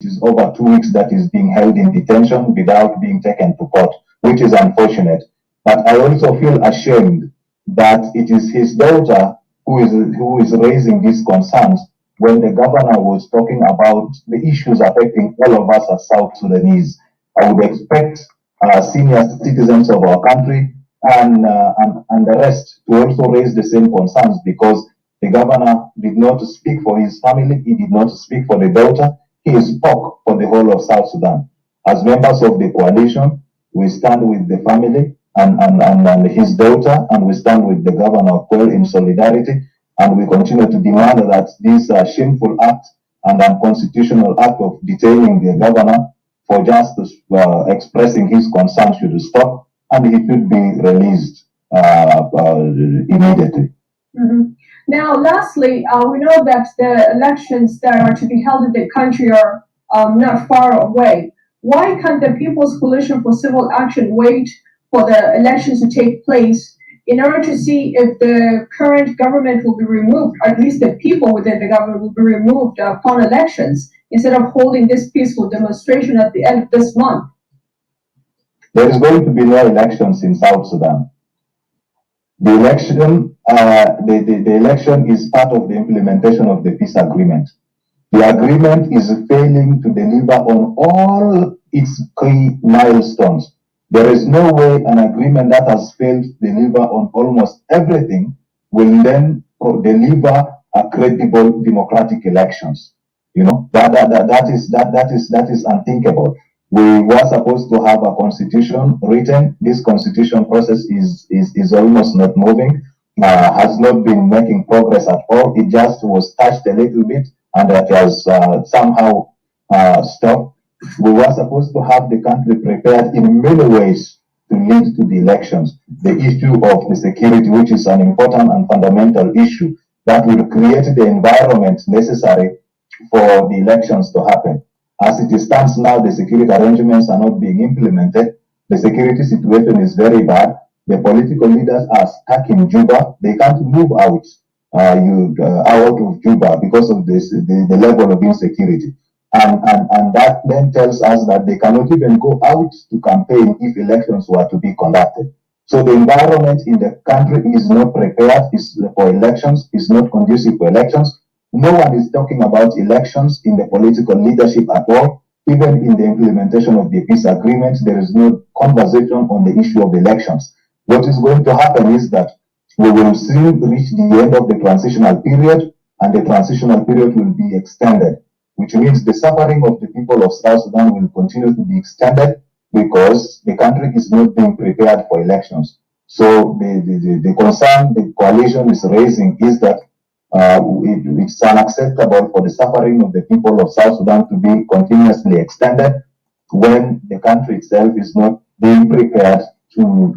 is over 2 weeks that is being held in detention without being taken to court, which is unfortunate. But I also feel ashamed that it is his daughter who is raising these concerns when the governor was talking about the issues affecting all of us as South Sudanese. I would expect senior citizens of our country and the rest to also raise the same concerns, because the governor did not speak for his family, he did not speak for the daughter, he spoke for the whole of South Sudan. As members of the coalition, we stand with the family and his daughter, and we stand with the governor of Pearl in solidarity, and we continue to demand that this shameful act and unconstitutional act of detaining the governor for just expressing his concern should stop, and he should be released immediately. Now, lastly, we know that the elections that are to be held in the country are not far away. Why can't the People's Coalition for Civil Action wait for the elections to take place in order to see if the current government will be removed, or at least the people within the government will be removed upon elections, instead of holding this peaceful demonstration at the end of this month? There is going to be no elections in South Sudan. The election, the election is part of the implementation of the peace agreement. The agreement is failing to deliver on all its key milestones. There is no way an agreement that has failed to deliver on almost everything will then deliver a credible democratic elections. You know, that is unthinkable. We were supposed to have a constitution written. This constitution process is almost not moving, has not been making progress at all. It just was touched a little bit and it has somehow stopped. We were supposed to have the country prepared in many ways to lead to the elections. The issue of the security, which is an important and fundamental issue that will create the environment necessary for the elections to happen. As it stands now, the security arrangements are not being implemented. The security situation is very bad. The political leaders are stuck in Juba. They can't move out of Juba because of this, the level of insecurity. And that then tells us that they cannot even go out to campaign if elections were to be conducted. So the environment in the country is not prepared for elections, is not conducive for elections. No one is talking about elections in the political leadership at all. Even in the implementation of the peace agreement, there is no conversation on the issue of elections. What is going to happen is that we will soon reach the end of the transitional period, and the transitional period will be extended, which means the suffering of the people of South Sudan will continue to be extended because the country is not being prepared for elections. So the concern the coalition is raising is that it's unacceptable for the suffering of the people of South Sudan to be continuously extended when the country itself is not being prepared to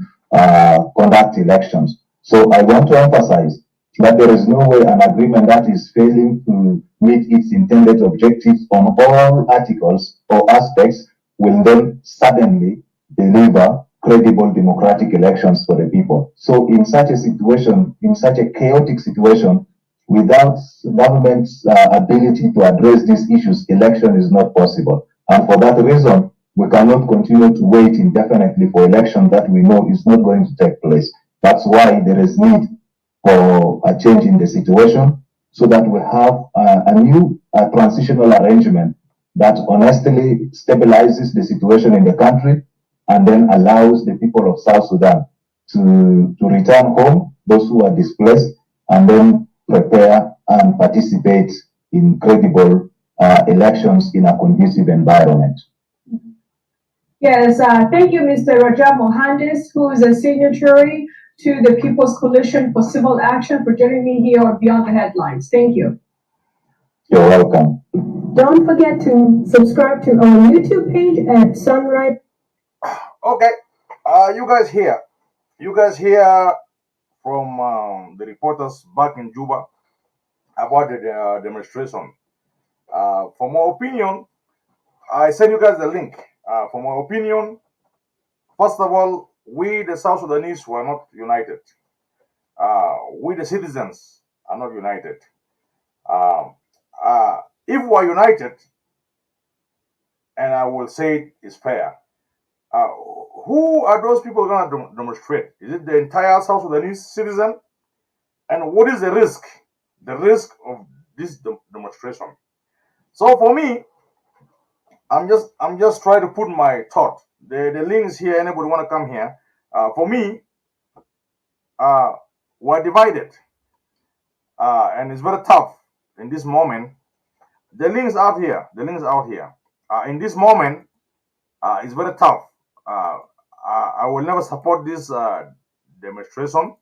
conduct elections. So I want to emphasize that there is no way an agreement that is failing to meet its intended objectives on all articles or aspects will then suddenly deliver credible democratic elections for the people. So in such a situation, in such a chaotic situation, without government's ability to address these issues, election is not possible. And for that reason, we cannot continue to wait indefinitely for election that we know is not going to take place. That's why there is need for a change in the situation so that we have a new transitional arrangement that honestly stabilizes the situation in the country and then allows the people of South Sudan to return home, those who are displaced, and then prepare and participate in credible elections in a conducive environment. Yes, thank you, Mr. Rajab Mohandes, who is a signatory to the People's Coalition for Civil Action, for joining me here on Beyond the Headlines. Thank you. You're welcome. Don't forget to subscribe to our YouTube page at Sunrise. Okay, you guys hear from the reporters back in Juba about the demonstration. For my opinion, I send you guys the link. For my opinion, first of all, we the South Sudanese were not united. We the citizens are not united. If we are united, I will say it's fair. Who are those people going to demonstrate? Is it the entire South Sudanese citizen? And what is the risk? The risk of this demonstration. So for me, I'm just trying to put my thought. The link is here. Anybody want to come here? For me, we're divided, and it's very tough in this moment. The link is out here. The link is out here. In this moment, it's very tough. I will never support this demonstration.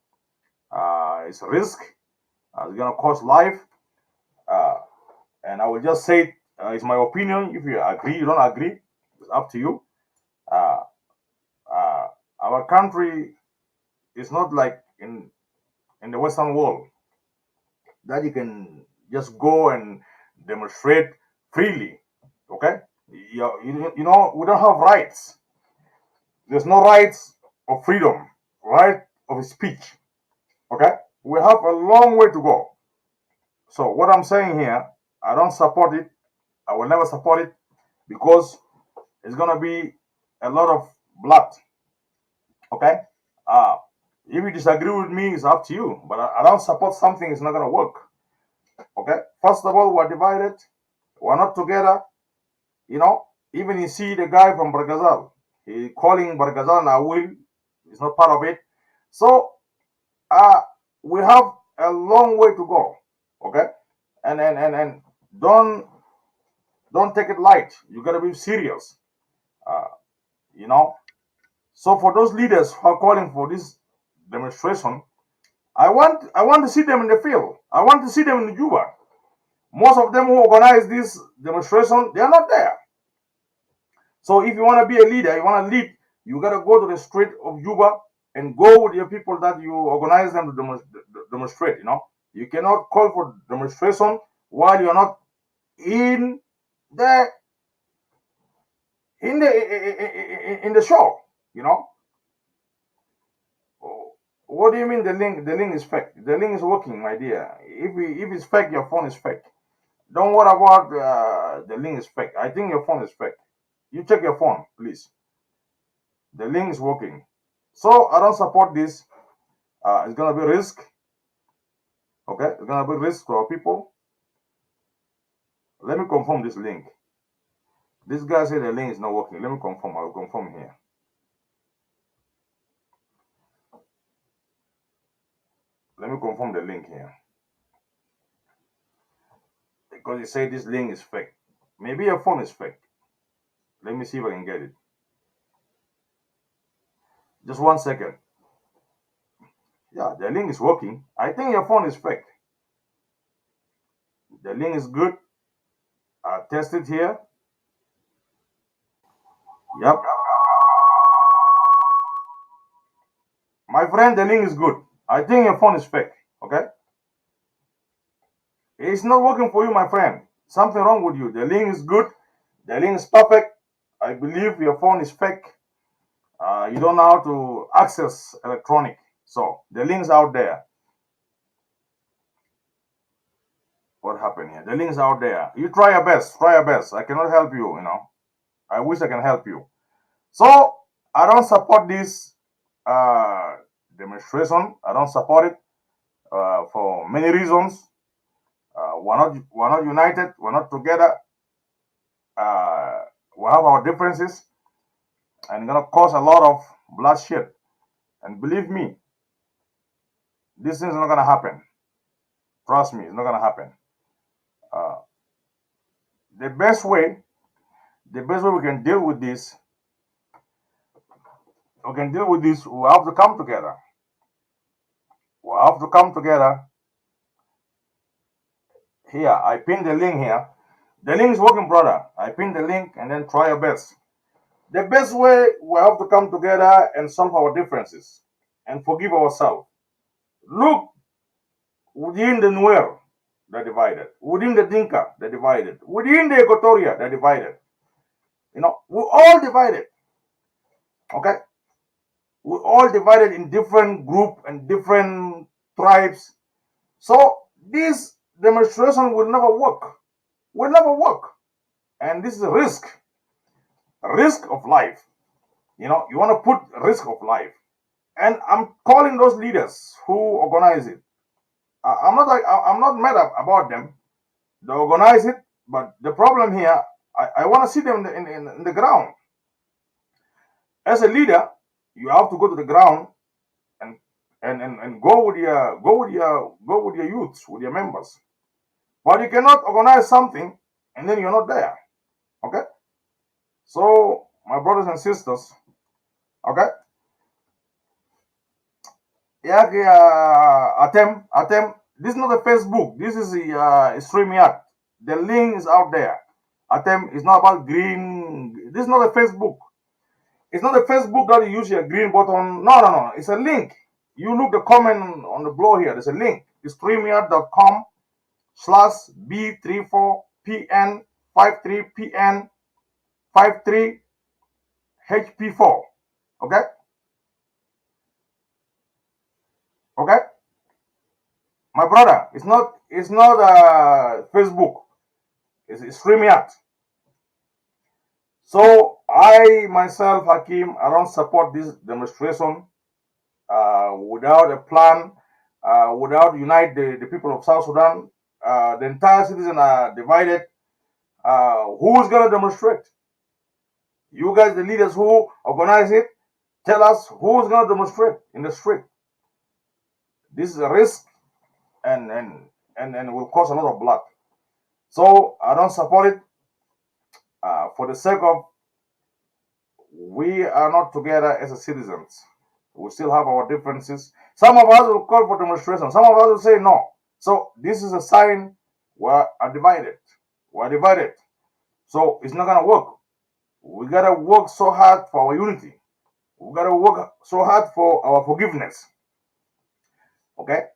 It's a risk. It's gonna cost life. And I will just say it's my opinion. If you agree, you don't agree, it's up to you. Uh, our country is not like in the Western world that you can just go and demonstrate freely. Okay, you know we don't have rights. There's no rights of freedom, right of speech. Okay, we have a long way to go. So what I'm saying here, I don't support it. I will never support it because it's gonna be a lot of blood. Okay, uh, if you disagree with me, it's up to you. But I don't support something that's not gonna work. Okay, first of all, we're divided. We're not together. You know, even you see the guy from Bargazal, he calling Bargazal Nawil, he's not part of it. So we have a long way to go. Okay, and don't take it light. You gotta be serious. You know. So for those leaders who are calling for this demonstration, I want to see them in the field. I want to see them in Juba. Most of them who organize this demonstration, they are not there. So if you want to be a leader, you want to lead, you got to go to the street of Juba and go with your people that you organize them to demonstrate. You know, you cannot call for demonstration while you're not in the in the show. You know, what do you mean the link? The link is fake. The link is working, my dear. If it's fake, your phone is fake. Don't worry about the link is fake. I think your phone is fake. You check your phone, please. The link is working. So I don't support this. It's gonna be risk. Okay, it's gonna be risk to our people. Let me confirm this link. This guy said the link is not working. Let me confirm. I will confirm here. Let me confirm the link here. Because he said this link is fake. Maybe your phone is fake. Let me see if I can get it. Just 1 second. Yeah, the link is working. I think your phone is fake. The link is good. I tested here. Yep. My friend, the link is good. I think your phone is fake. Okay? It's not working for you, my friend. Something wrong with you. The link is good. The link is perfect. I believe your phone is fake. You don't know how to access electronic. So the link's out there. What happened here? The link's out there. You try your best. Try your best. I cannot help you, you know. I wish I can help you. So I don't support this demonstration. I don't support it for many reasons. We're not united. We're not together. We have our differences, and it's gonna cause a lot of bloodshed. And believe me, this thing is not gonna happen. Trust me, it's not gonna happen. The best way we can deal with this, we have to come together. We have to come together. Here, I pinned the link here. The link is working, brother. I pinned the link and then try your best. The best way, we have to come together and solve our differences and forgive ourselves. Look, within the Nuer, they're divided. Within the Dinka, they're divided. Within the Equatoria, they're divided. You know, we're all divided. Okay? We're all divided in different groups and different tribes. So this demonstration will never work. Will never work. And this is a risk. risk of life. You want to put risk of life. And I'm calling those leaders who organize it. I'm not mad about them. They organize it, but the problem here, I want to see them in the ground. As a leader, you have to go to the ground and go with your youths, with your members. But you cannot organize something and then you're not there. Okay? So, my brothers and sisters, okay? This is not a Facebook. This is a StreamYard. The link is out there. Is not about green. This is not a Facebook. It's not a Facebook that you use your green button. No. It's a link. You look the comment on the below here. There's a link. It's streamyard.com/B34PN53PN53HP4. Okay? Okay? My brother, it's not Facebook. It's StreamYard. So I myself, Hakim, I don't support this demonstration without a plan, without unite the people of South Sudan. The entire citizens are divided. Who is going to demonstrate? You guys, the leaders who organize it, tell us who is going to demonstrate in the street. This is a risk and will cause a lot of blood. So I don't support it for the sake of we are not together as a citizens. We still have our differences. Some of us will call for demonstration. Some of us will say no. So this is a sign we are divided. We are divided. So it's not going to work. We got to work so hard for our unity. We got to work so hard for our forgiveness. Okay?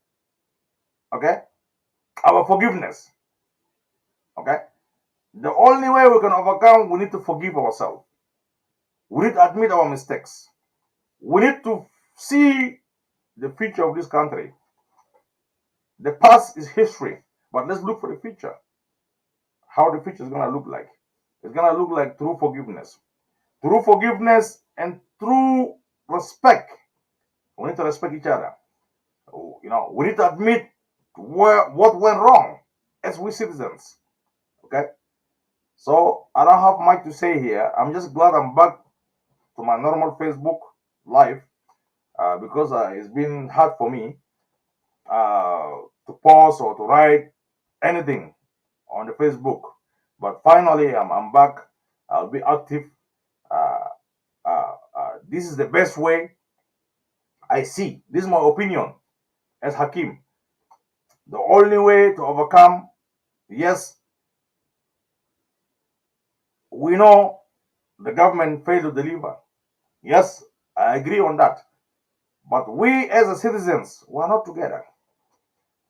Okay? Our forgiveness. Okay? The only way we can overcome, we need to forgive ourselves. We need to admit our mistakes. We need to see the future of this country. The past is history, but let's look for the future. How the future is going to look like. It's going to look like through forgiveness. Through forgiveness and through respect. We need to respect each other. We need to admit what went wrong as we citizens. Okay? So I don't have much to say here. I'm just glad I'm back to my normal Facebook live because it's been hard for me to pause or to write anything on the Facebook. But finally, I'm back. I'll be active. This is the best way I see. This is my opinion as Hakim. The only way to overcome, yes, we know the government failed to deliver. Yes, I agree on that. But we as a citizens, we're not together.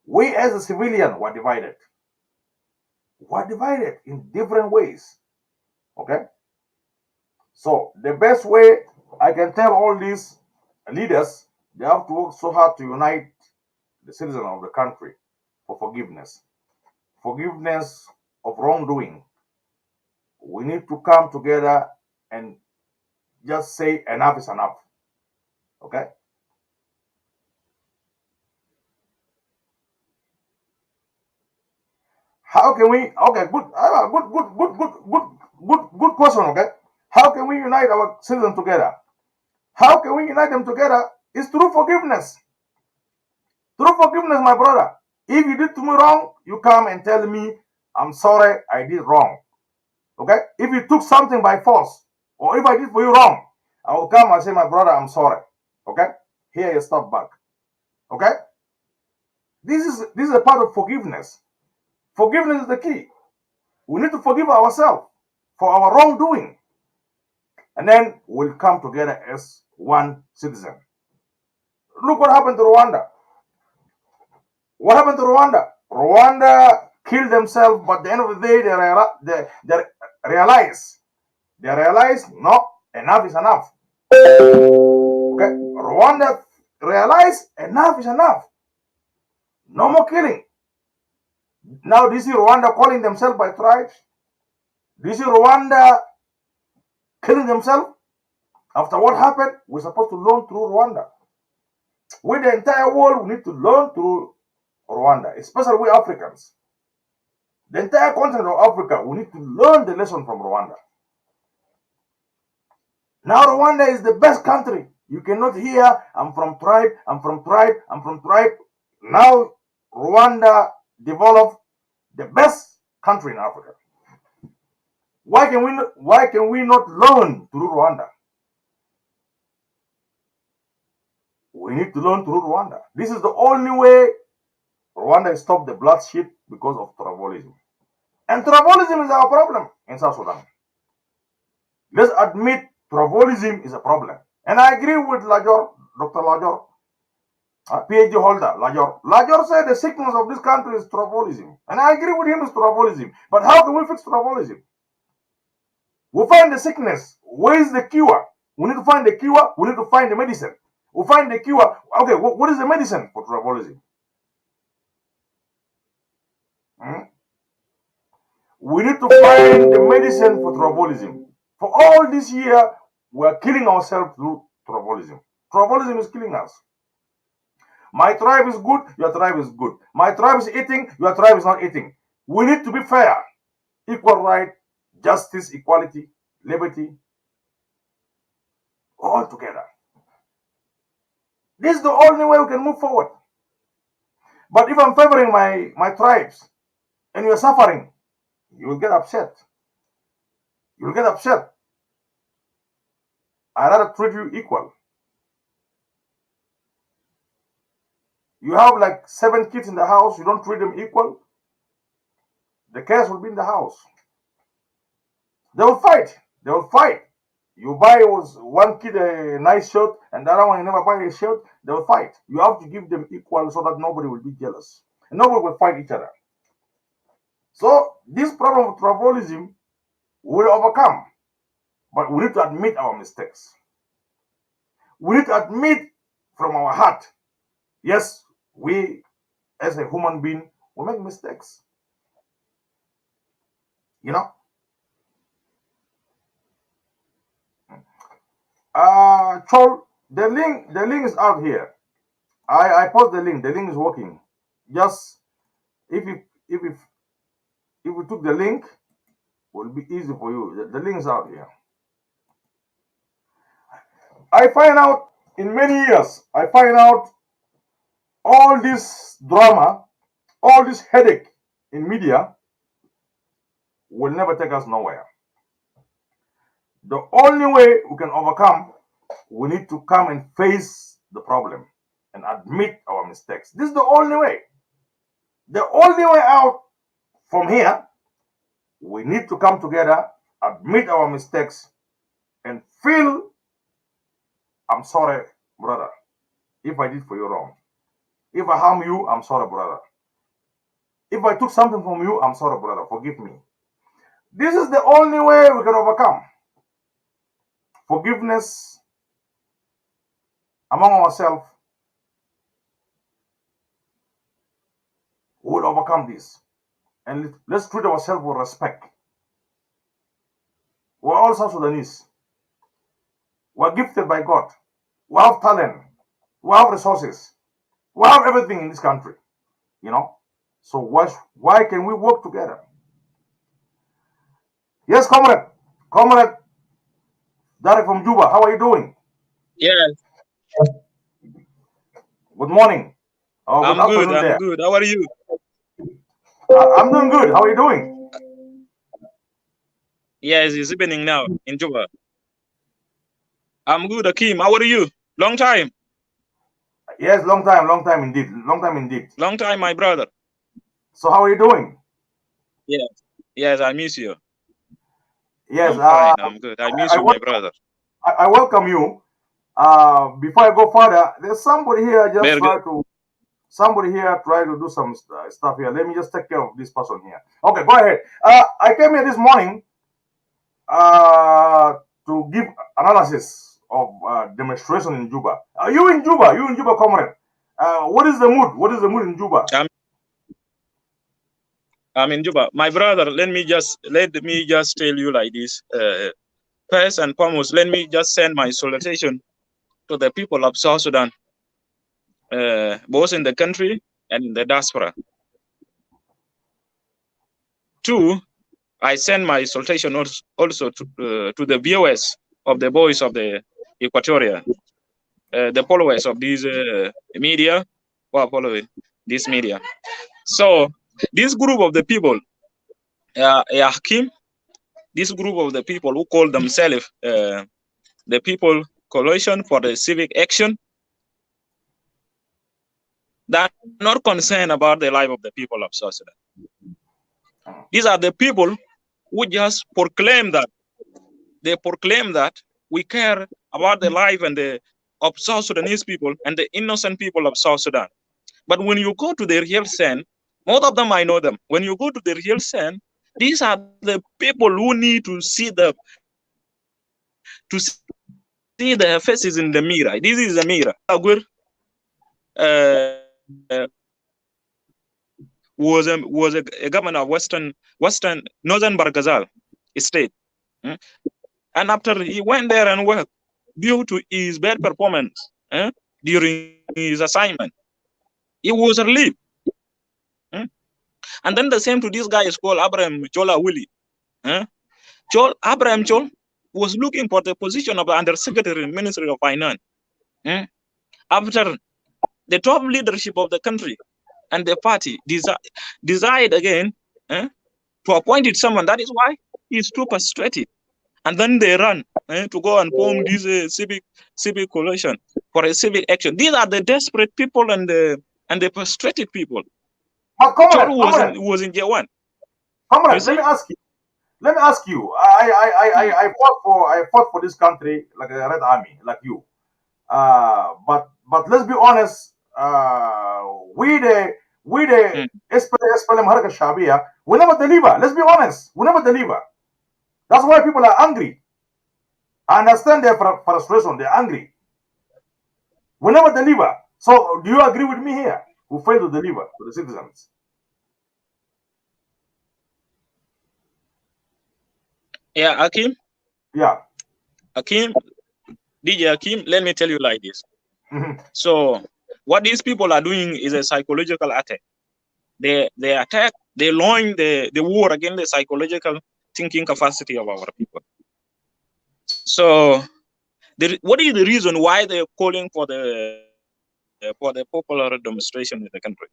We as a civilian, we're divided. We're divided in different ways. Okay? So the best way I can tell all these leaders, they have to work so hard to unite the citizens of the country for forgiveness. Forgiveness of wrongdoing. We need to come together and just say enough is enough. Okay? How can we? Okay, good question. Okay, how can we unite our citizens together? How can we unite them together? It's through forgiveness. Through forgiveness, my brother. If you did to me wrong, you come and tell me, I'm sorry, I did wrong. Okay? If you took something by force, or if I did for you wrong, I will come and say, my brother, I'm sorry. Okay? Here you stop back. Okay? This is a part of forgiveness. Forgiveness is the key. We need to forgive ourselves for our wrongdoing. And then we'll come together as one citizen. Look what happened to Rwanda. What happened to Rwanda? Rwanda killed themselves, but at the end of the day, they realize, no, enough is enough. Okay, Rwanda realized enough is enough. No more killing. Now, do you see Rwanda calling themselves by tribes? Do you see Rwanda killing themselves. After what happened, we're supposed to learn through Rwanda. With the entire world, we need to learn through Rwanda, especially we Africans. The entire continent of Africa, we need to learn the lesson from Rwanda. Now Rwanda is the best country. You cannot hear, I'm from tribe, I'm from tribe, I'm from tribe. Now Rwanda developed the best country in Africa. Why can we not learn through Rwanda? We need to learn through Rwanda. This is the only way Rwanda stopped the bloodshed because of tribalism. And tribalism is our problem in South Sudan. Let's admit tribalism is a problem. And I agree with Lajor, Dr. Lajor, PhD holder, Lajor. Lajor said the sickness of this country is tribalism. And I agree with him, it's tribalism. But how can we fix tribalism? We find the sickness. Where is the cure? We need to find the cure. We need to find the medicine. We find the cure. Okay, what is the medicine for tribalism? We need to find the medicine for tribalism. For all this year, we are killing ourselves through tribalism. Tribalism is killing us. My tribe is good, your tribe is good. My tribe is eating, your tribe is not eating. We need to be fair. Equal right, justice, equality, liberty, all together. This is the only way we can move forward. But if I'm favoring my tribes and you're suffering, you will get upset. You will get upset. I'd rather treat you equal. You have like 7 kids in the house, you don't treat them equal, the chaos will be in the house. They will fight. They will fight. You buy one kid a nice shirt and the other one you never buy a shirt, they will fight. You have to give them equal so that nobody will be jealous. And nobody will fight each other. So this problem of tribalism will overcome. But we need to admit our mistakes. We need to admit from our heart, yes, we as a human being will make mistakes. You know? Chol, the link is out here. I post the link is working. Just if you took the link, it will be easy for you. The link is out here. I find out in many years, I find out all this drama, all this headache in media will never take us nowhere. The only way we can overcome, we need to come and face the problem and admit our mistakes. This is the only way. The only way out from here, we need to come together, admit our mistakes, and feel, I'm sorry, brother, if I did for you wrong. If I harm you, I'm sorry, brother. If I took something from you, I'm sorry, brother, forgive me. This is the only way we can overcome. Forgiveness among ourselves will overcome this. And let's treat ourselves with respect. We're all South Sudanese. We're gifted by God. We have talent. We have resources. We have everything in this country. You know? So why can we work together? Yes, comrade. Comrade Derek from Juba, how are you doing? Yes, Good morning. Oh, I'm good. I'm good. How are you? I'm doing good. How are you doing? Yes, it's evening now in Juba. I'm good, Akim. How are you? Long time. Yes, long time indeed. Long time indeed. Long time, my brother. So how are you doing? Yes. Yes, I miss you. Yes, I'm fine. I'm good. I miss you, my brother. I welcome you. Before I go further, there's somebody here try to do some stuff here. Let me just take care of this person here. Okay, go ahead. I came here this morning to give analysis of demonstration in Juba. You in Juba, comrade. What is the mood? What is the mood in Juba? I'm in Juba. My brother, let me just tell you like this. First and foremost, let me just send my salutation to the people of South Sudan, both in the country and in the diaspora. Two, I send my salutation also to the viewers of the Voice of the Equatorian, the followers of these media who are following this media. So this group of the people, Hakim, this group of the people who call themselves the People Coalition for the Civic Action, that are not concerned about the life of the people of South Sudan. These are the people who just proclaim that we care about the life and of South Sudanese people and the innocent people of South Sudan. But when you go to the real sense, most of them, I know them. When you go to the real sense, these are the people who need to see their faces in the mirror. This is a mirror. Was a governor of Western Northern Barghazal state, and after he went there and worked, due to his bad performance during his assignment, he was relieved. And then the same to this guy is called Abraham Chola Willie. Abraham Chol was looking for the position of the Undersecretary in Ministry of Finance. After the top leadership of the country and the party decide again to appoint someone, that is why he's too frustrated. And then they run to go and form this civic coalition for a civic action. These are the desperate people and the frustrated people. Chol was in J1. Comrade, let me ask you. I fought for this country like a Red Army, like you. But let's be honest. We the SPLM Haraka Shabia, we never deliver. Let's be honest. We never deliver. That's why people are angry. I understand their frustration. They're angry. We never deliver. So, do you agree with me here? We fail to deliver to the citizens. Yeah, Hakim. Yeah. Hakim, DJ Hakim, let me tell you like this. So, what these people are doing is a psychological attack. They attack, they launch the war against the psychological thinking capacity of our people. So, what is the reason why they're calling for the popular demonstration in the country?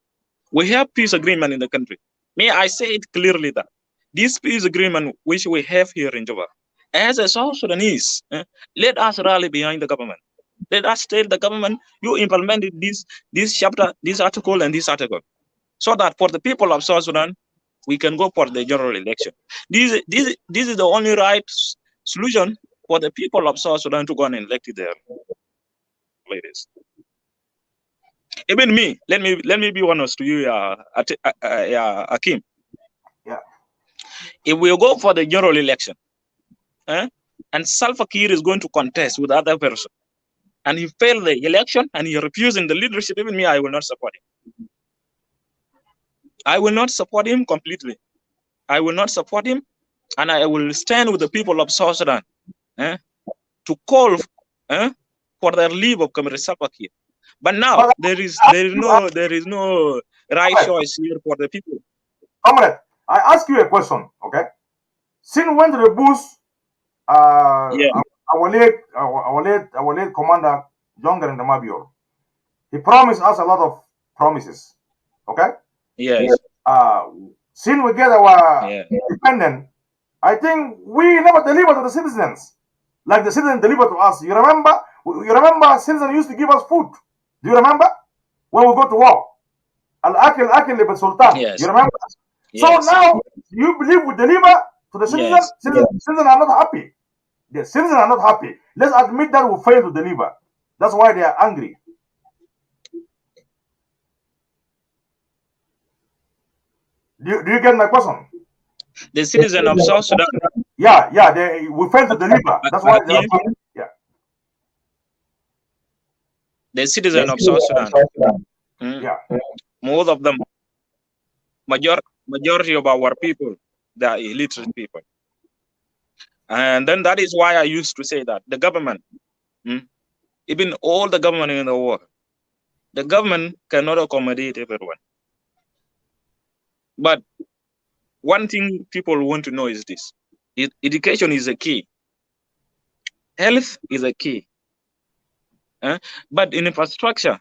We have peace agreement in the country. May I say it clearly that this peace agreement which we have here in Juba, as a South Sudanese, let us rally behind the government. Let us tell the government, you implemented this chapter, this article, and this article, so that for the people of South Sudan, we can go for the general election. This is the only right solution for the people of South Sudan to go and elect their leaders. Even me, let me be honest to you, Akim. Yeah. If we go for the general election, and Salva Kiir is going to contest with other person, and he failed the election and he refusing the leadership, even me, I will not support him. I will not support him completely. I will not support him, and I will stand with the people of South Sudan to call for the leave of Comrade Salva Kiir. But now there is no right choice here for the people. Comrade, I ask you a question, okay? Since when the bush, our late commander, Younger and the Mabior, he promised us a lot of promises, okay? Yes. Since we get our independence, I think we never deliver to the citizens like the citizens deliver to us. You remember? Citizens used to give us food. Do you remember? When we go to war. Al-Akil Ibn Sultan. Yes. You remember? Yes. So now, you believe we deliver to the citizens? Yes. Citizens are not happy. The citizens are not happy. Let's admit that we failed to deliver. That's why they are angry. Do you get my question? The citizen of South Sudan. Yeah, we failed to deliver. That's why they are angry. Yeah. The citizen of South Sudan. Yeah. Most of them, majority of our people, they are illiterate people. And then that is why I used to say that the government, even all the government in the world, the government cannot accommodate everyone. But one thing people want to know is this: education is a key, health is a key, but infrastructure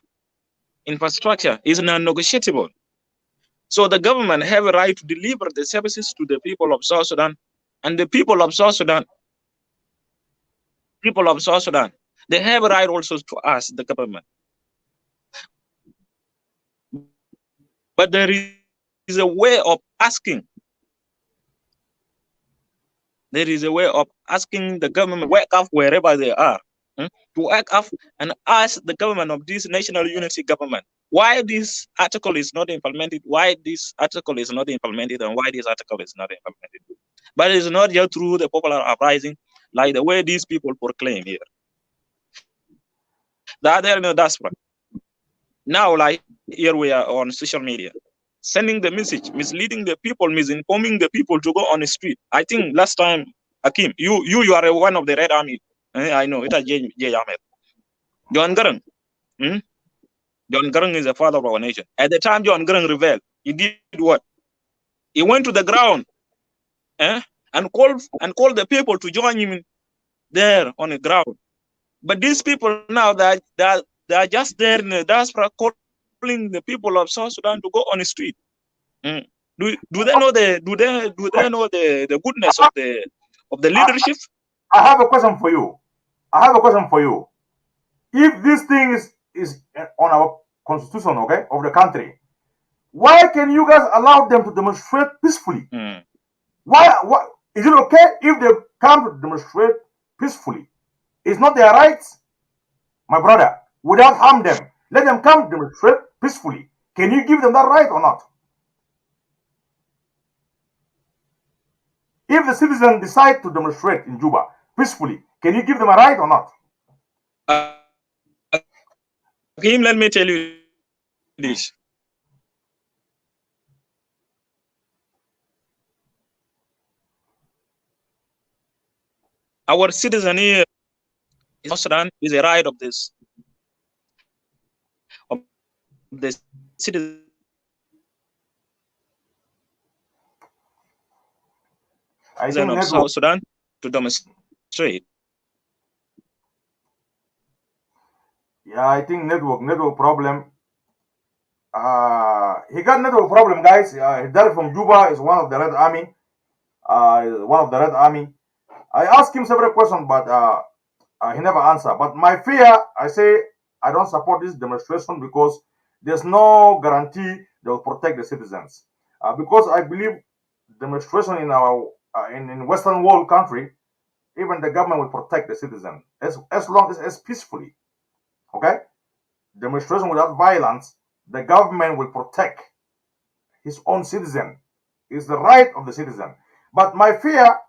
is non-negotiable. So the government have a right to deliver the services to the people of South Sudan, and the people of South Sudan, they have a right also to ask the government. But there is a way of asking. There is a way of asking the government wake up wherever they are, to wake up and ask the government of this national unity government why this article is not implemented, why this article is not implemented, and why this article is not implemented. But it's not just through the popular uprising, like the way these people proclaim here. The other in the diaspora. Now, like here we are on social media, sending the message, misleading the people, misinforming the people to go on the street. I think last time, Akim, you are one of the Red Army. I know it is J. Ahmed. John Garang. John Garang is the father of our nation. At the time John Garang rebelled, he did what? He went to the ground, and called the people to join him there on the ground. But these people now they are just there in the diaspora calling the people of South Sudan to go on the street. Do they know the goodness of the leadership? I have a question for you. If this thing is on our constitution, okay, of the country, why can you guys allow them to demonstrate peacefully? Why is it okay if they come to demonstrate peacefully? It's not their rights, my brother. Without harm them, let them come demonstrate peacefully. Can you give them that right or not? If the citizens decide to demonstrate in Juba peacefully, can you give them a right or not? Kim, let me tell you this. Our citizen here in South Sudan is a right of the citizen of South Sudan to demonstrate. Yeah, I think network problem. He got network problem, guys. Derek from Juba is one of the Red Army. I asked him several questions, but he never answered. But my fear, I say, I don't support this demonstration because there's no guarantee they will protect the citizens. Because I believe demonstration in our in Western world country, even the government will protect the citizen as long as peacefully. Okay, demonstration without violence, the government will protect his own citizen. It's the right of the citizen. But my fear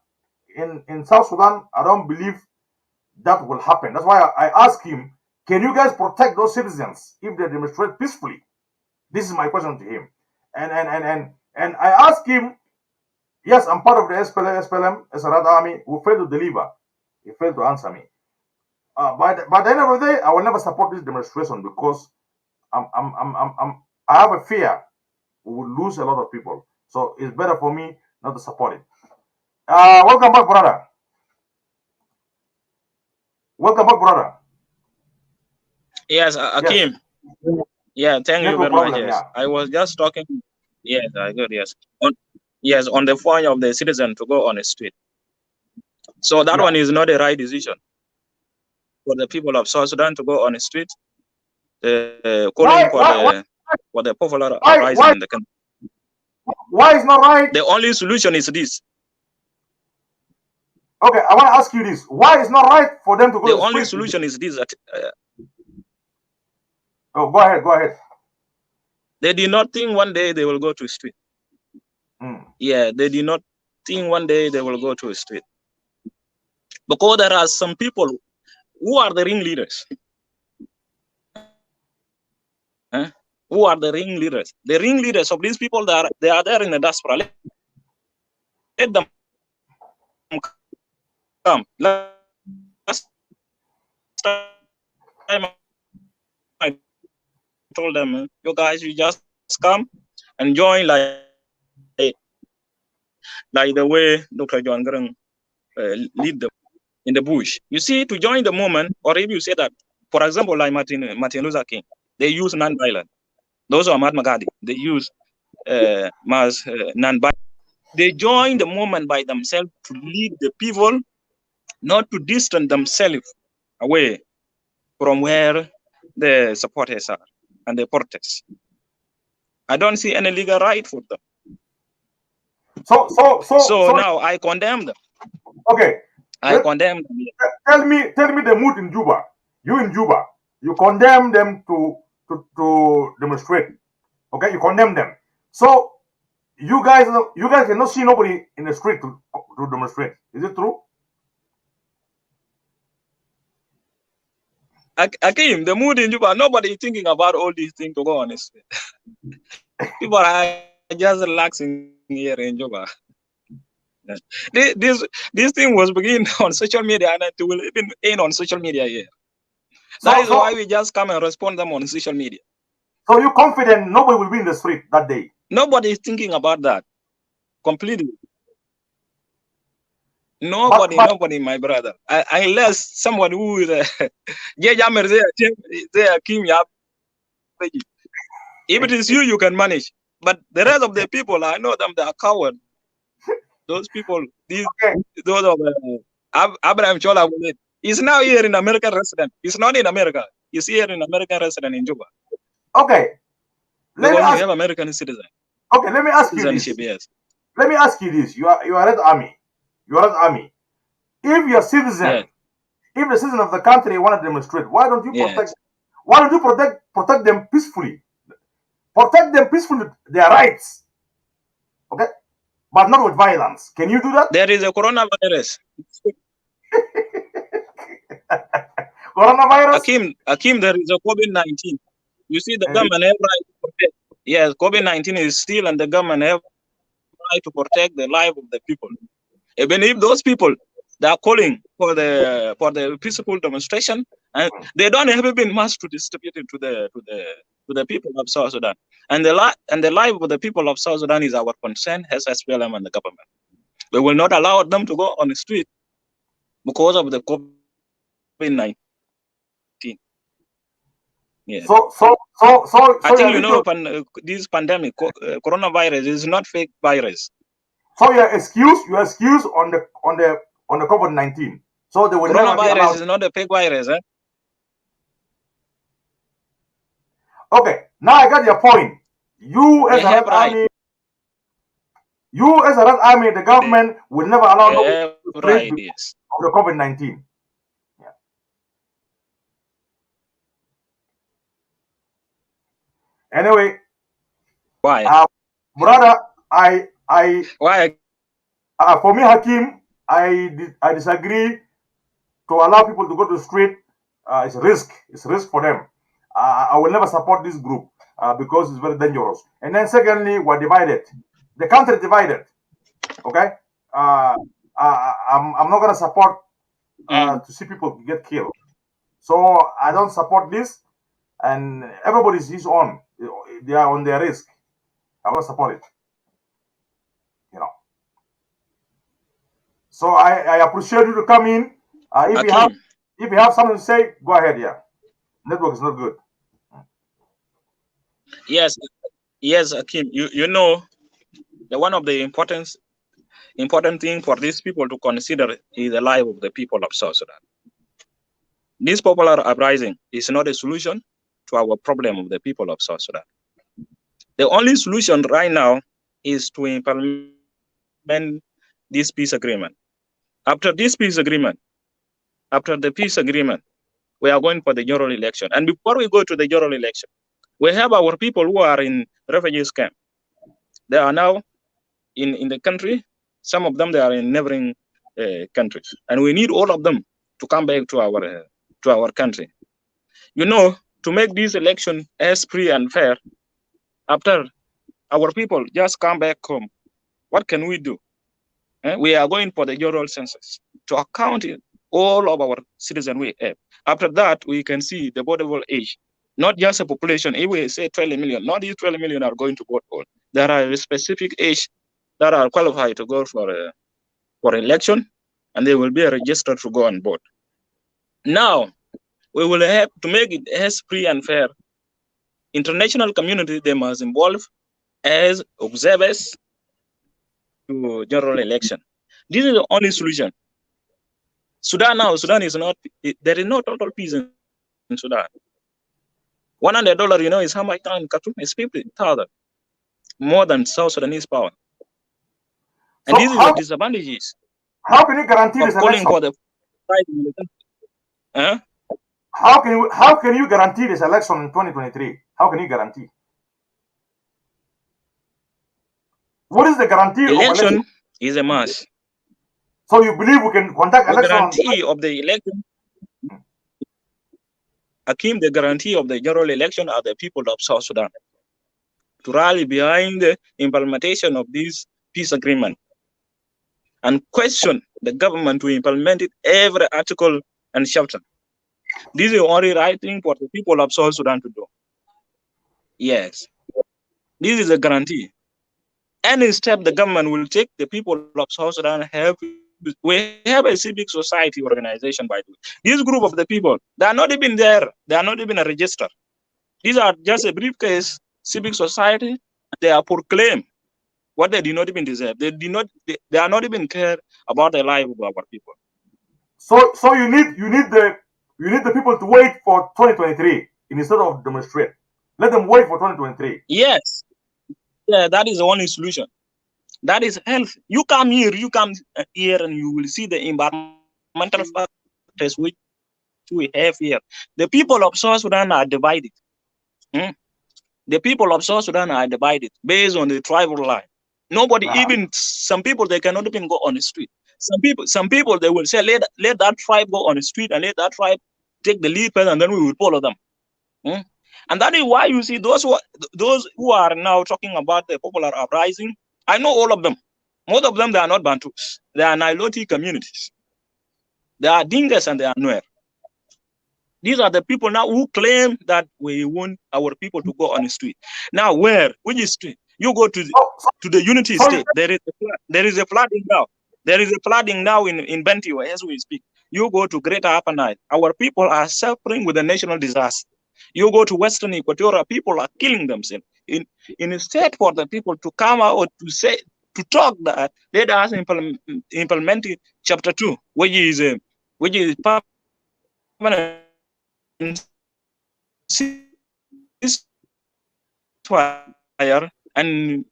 in South Sudan, I don't believe that will happen. That's why I ask him, can you guys protect those citizens if they demonstrate peacefully? This is my question to him. And I ask him, yes, I'm part of the SPLM as a Red Army who failed to deliver. He failed to answer me. By the end of the day, I will never support this demonstration because I have a fear we will lose a lot of people. So it's better for me not to support it. Welcome back, brother. Yes, Akim. Yes. Yeah, thank you very much. Yes. Yeah. I was just talking. Yes, I good. Yes. On the point of the citizen to go on the street. So that one is not a right decision for the people of South Sudan to go on the street, calling for the popular uprising in the country. Why is not right? The only solution is this. Okay, I want to ask you this: why is not right for them to go? The only solution is this. Go ahead. They did not think one day they will go to the street. Yeah, they did not think one day they will go to the street. Because there are some people who are the ringleaders. Who are the ringleaders? The ringleaders of these people, they are there in the diaspora. Let them come. Last time I told them, you guys, you just come and join like the way Dr. John Grung lead them in the bush. You see, to join the movement, or if you say that, for example, like Martin Luther King, they use non-violence. Those are Mahatma Gandhi, they use non-violence. They join the movement by themselves to lead the people, not to distance themselves away from where the supporters are and the protest. I don't see any legal right for them. So now I condemn them. Okay. I condemn them. Tell me the mood in Juba. You in Juba, you condemn them to demonstrate. Okay, you condemn them. So you guys cannot see nobody in the street to demonstrate. Is it true? Akim, the mood in Juba, nobody is thinking about all these things, to go honest. People are just relaxing here in Juba. This thing was beginning on social media, and it will even end on social media here. That is why we just come and respond them on social media. So you're confident nobody will be in the street that day? Nobody is thinking about that. Completely. Nobody, my brother. Unless someone who is if it is you, you can manage. But the rest of the people, I know them, they are cowards. Those people, those of Abraham Chola, he's now here in American resident. He's not in America. He's here in American resident in Juba. Okay. Because we have American citizen. Okay, let me ask you this. Yes. Let me ask you this. You are Red Army. You are Red Army. If you're a citizen, yes, if the citizen of the country want to demonstrate, why don't you protect? Yes. Why don't you protect them peacefully? Protect them peacefully, their rights. Okay, but not with violence. Can you do that? There is a coronavirus. Coronavirus. Akim, there is a COVID-19. You see, the government have right to protect. Yes, COVID-19 is still, and the government have right to protect the life of the people. Even if those people they are calling for the peaceful demonstration, and they don't have been mass to distribute it to the people of South Sudan. And the life of the people of South Sudan is our concern as SPLM and the government. We will not allow them to go on the street because of the COVID-19. Yes. So I think you know this pandemic, coronavirus is not fake virus. So you're excused on the COVID-19. So they will coronavirus is not a fake virus, eh? Okay, now I got your point. You as a Red Army, the government will never allow to spread yes. of the COVID-19. Yeah. Anyway, why, brother? Why? For me, Hakim, I disagree to allow people to go to the street. It's a risk. It's a risk for them. I will never support this group because it's very dangerous. And then secondly, we're divided. The country is divided. Okay? I'm not going to support to see people get killed. So I don't support this. And everybody's his own. They are on their risk. I won't support it. You know. So I appreciate you to come in. If you have something to say, go ahead. Yeah. Network is not good. Yes, Akim. You know, one of the important thing for these people to consider is the life of the people of South Sudan. This popular uprising is not a solution to our problem of the people of South Sudan. The only solution right now is to implement this peace agreement. After the peace agreement, we are going for the general election. And before we go to the general election, we have our people who are in refugees camp. They are now in the country. Some of them, they are in neighboring countries. And we need all of them to come back to our country. You know, to make this election as free and fair, after our people just come back home, what can we do? We are going for the general census to account all of our citizens we have. After that, we can see the votable age, not just a population. If we say 12 million, not these 12 million are going to vote all. There are a specific age that are qualified to go for election, and they will be registered to go and vote. Now, we will have to make it as free and fair. International community, they must involve as observers to general election. This is the only solution. Sudan is not, there is no total peace in Sudan. $100, is how much time in Khartoum? It's 50,000, more than South Sudanese power. And So this is the disadvantages how can you guarantee of this calling election? for the fight in the country. Huh? How can you guarantee this election in 2023? How can you guarantee? What is the guarantee of election? Is a must. So you believe we can conduct The election? guarantee of the election, Akim, the guarantee of the general election are the people of South Sudan to rally behind the implementation of this peace agreement and question the government to implement it every article and chapter. This is the only right thing for the people of South Sudan to do. Yes, this is a guarantee. Any step the government will take, the people of South Sudan we have a civic society organization, by the way. This group of the people, they are not even there. They are not even a register. These are just a briefcase civic society. They are proclaimed what they do not even deserve. They are not even care about the life of our people. So you need the people to wait for 2023 instead of demonstrate. Let them wait for 2023. Yes. Yeah, that is the only solution. That is health. You come here and you will see the environmental factors which we have here. The people of South Sudan are divided. The people of South Sudan are divided based on the tribal line. Nobody, even some people, they cannot even go on the street. Some people, they will say, let that tribe go on the street and let that tribe take the lead, and then we will follow them. And that is why you see those who are now talking about the popular uprising. I know all of them. Most of them, they are not Bantus. They are Niloti communities. They are Dingas and they are Nuer. These are the people now who claim that we want our people to go on the street. Now, which street? You go to the Unity State. There is a flooding now. There is a flooding now in Bentiu as we speak. You go to Greater Upper Nile. Our people are suffering with a national disaster. You go to Western Equatoria, people are killing themselves. Instead for the people to come out to talk that, let us implement chapter 2, which is permanent ceasefire and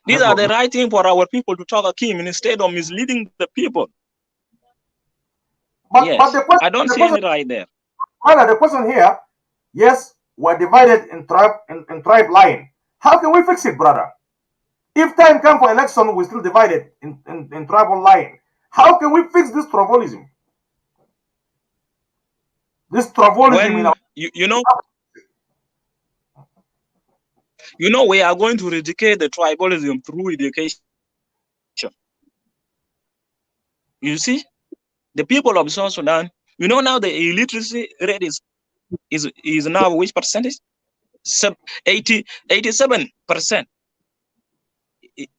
these are the right thing for our people to talk, Akim, instead of misleading the people. But the question, I don't see any right there. Well, the question here, yes, we're divided in tribe line. How can we fix it, brother? If time comes for election, we're still divided in tribal line. How can we fix this tribalism? This tribalism we are going to eradicate the tribalism through education. You see, the people of South Sudan, now the illiteracy rate is now which percentage? 87%.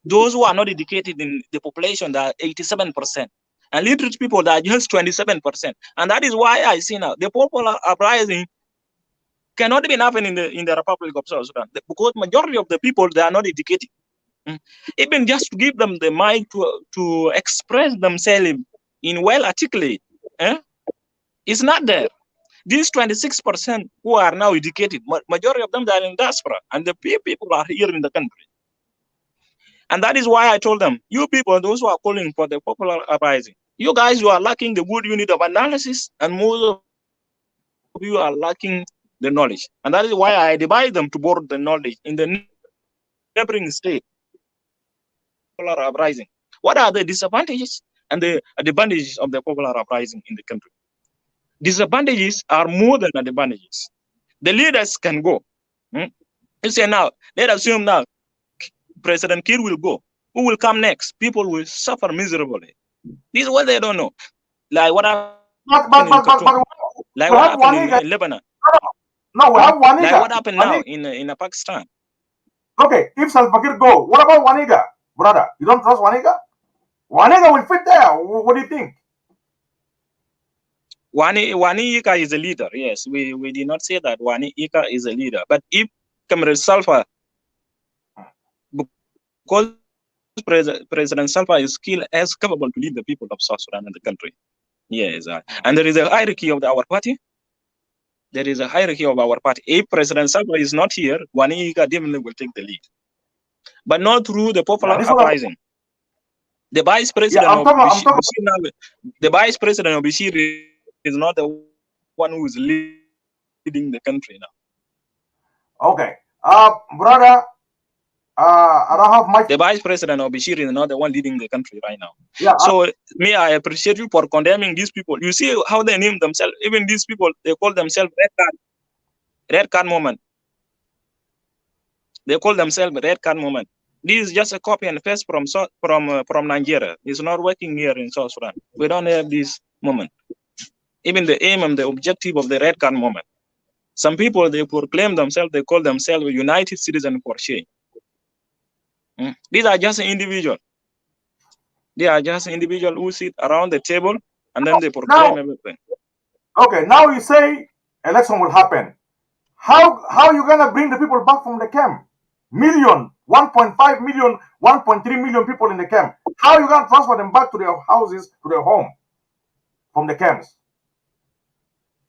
Those who are not educated in the population, that are 87%. And literate people, that are just 27%. And that is why I see now the popular uprising cannot even happen in the Republic of South Sudan, because majority of the people, they are not educated. Even just to give them the mic to express themselves in well articulate, it's not there. These 26% who are now educated, majority of them, they are in diaspora, and the people are here in the country. And that is why I told them, you people, those who are calling for the popular uprising, you guys, you are lacking the good unit of analysis, and most of you are lacking the knowledge. And that is why I divide them to borrow the knowledge in the neighboring state. Popular uprising. What are the disadvantages and the advantages of the popular uprising in the country? Disadvantages are more than advantages. The leaders can go. You say now, let's assume now, President Kiir will go, who will come next? People will suffer miserably. This is what they don't know. Like what happened in Khartoum, like what happened in Lebanon. No, we have Waniga. Like what happened now in Pakistan. Okay, if Salva Kiir go, what about Waniga, brother? You don't trust Waniga? Waniga will fit there. What do you think? Wani Ika is a leader. Yes, we did not say that Wani Ika is a leader. But if Comrade Salva, because President Salva is still as capable to lead the people of South Sudan and the country. Yes, and there is a hierarchy of our party. There is a hierarchy of our party. If President Salva is not here, Wani Ika definitely will take the lead, but not through the popular uprising. The vice president of Bashir, the vice president of Bashir is not the one who is leading the country now. Okay, brother, I don't have much. The vice president of Bashir is not the one leading the country right now. Yeah. So I appreciate you for condemning these people. You see how they name themselves. Even these people, they call themselves Red Card Movement. They call themselves Red Card Movement. This is just a copy and paste from Nigeria. It's not working here in South Sudan. We don't have this movement. Even the aim and the objective of the Red Card Movement. Some people, they proclaim themselves, they call themselves United Citizens for Change. These are just individuals. They are just individuals who sit around the table and then they proclaim everything. Okay, now you say election will happen. How are you gonna bring the people back from the camp? 1.5 million, 1.3 million people in the camp. How are you gonna transfer them back to their houses, to their home from the camps?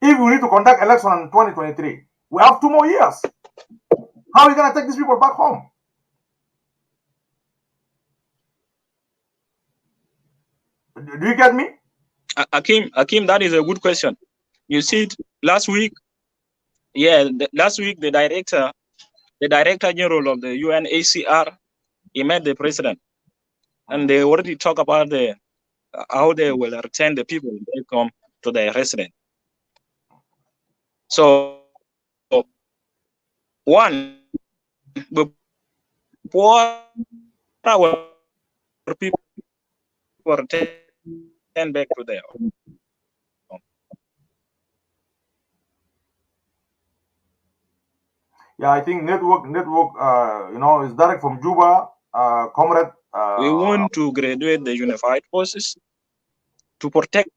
If we need to conduct election in 2023, we have 2 more years. How are you gonna take these people back home? Do you get me? Akim, that is a good question. You see, last week, the director general of the UNHCR, he met the president, and they already talk about how they will return the people back home to their residence. So, one, before our people return back to their home. Yeah, I think network, is direct from Juba, comrade. We want to graduate the unified forces to protect.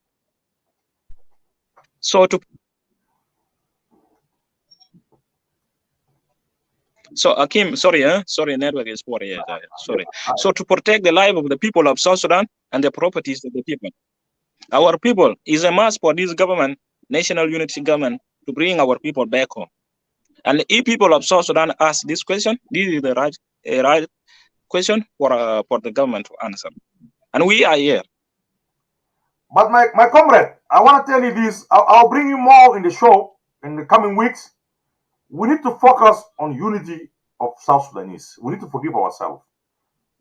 So Akim, sorry, network is poor. Yeah, sorry. So to protect the life of the people of South Sudan and the properties of the people, our people is a must for this government, national unity government, to bring our people back home. And if people of South Sudan ask this question, this is the right question for the government to answer. And we are here. But my comrade, I want to tell you this. I'll bring you more in the show in the coming weeks. We need to focus on unity of South Sudanese. We need to forgive ourselves.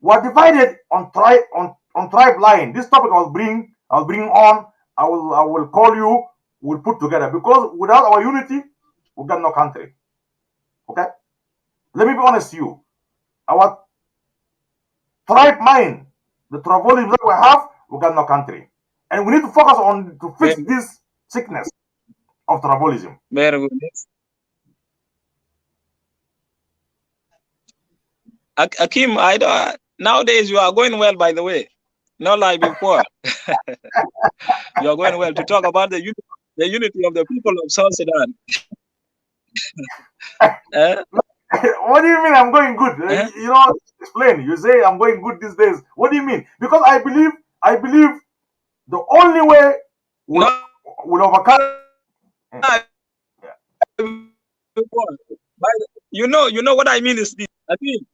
We're divided on tribe line. This topic I'll bring on. I will call you. We'll put together, because without our unity, we got no country. Okay? Let me be honest with you. Our tribe mind, the tribalism that we have, we got no country. And we need to focus on to fix this sickness of tribalism. Very good. Akim, nowadays you are going well, by the way. Not like before. You are going well to talk about the unity of the people of South Sudan. What do you mean I'm going good? Explain. You say I'm going good these days. What do you mean? Because I believe the only way we'll overcome. You know what I mean is this. I think.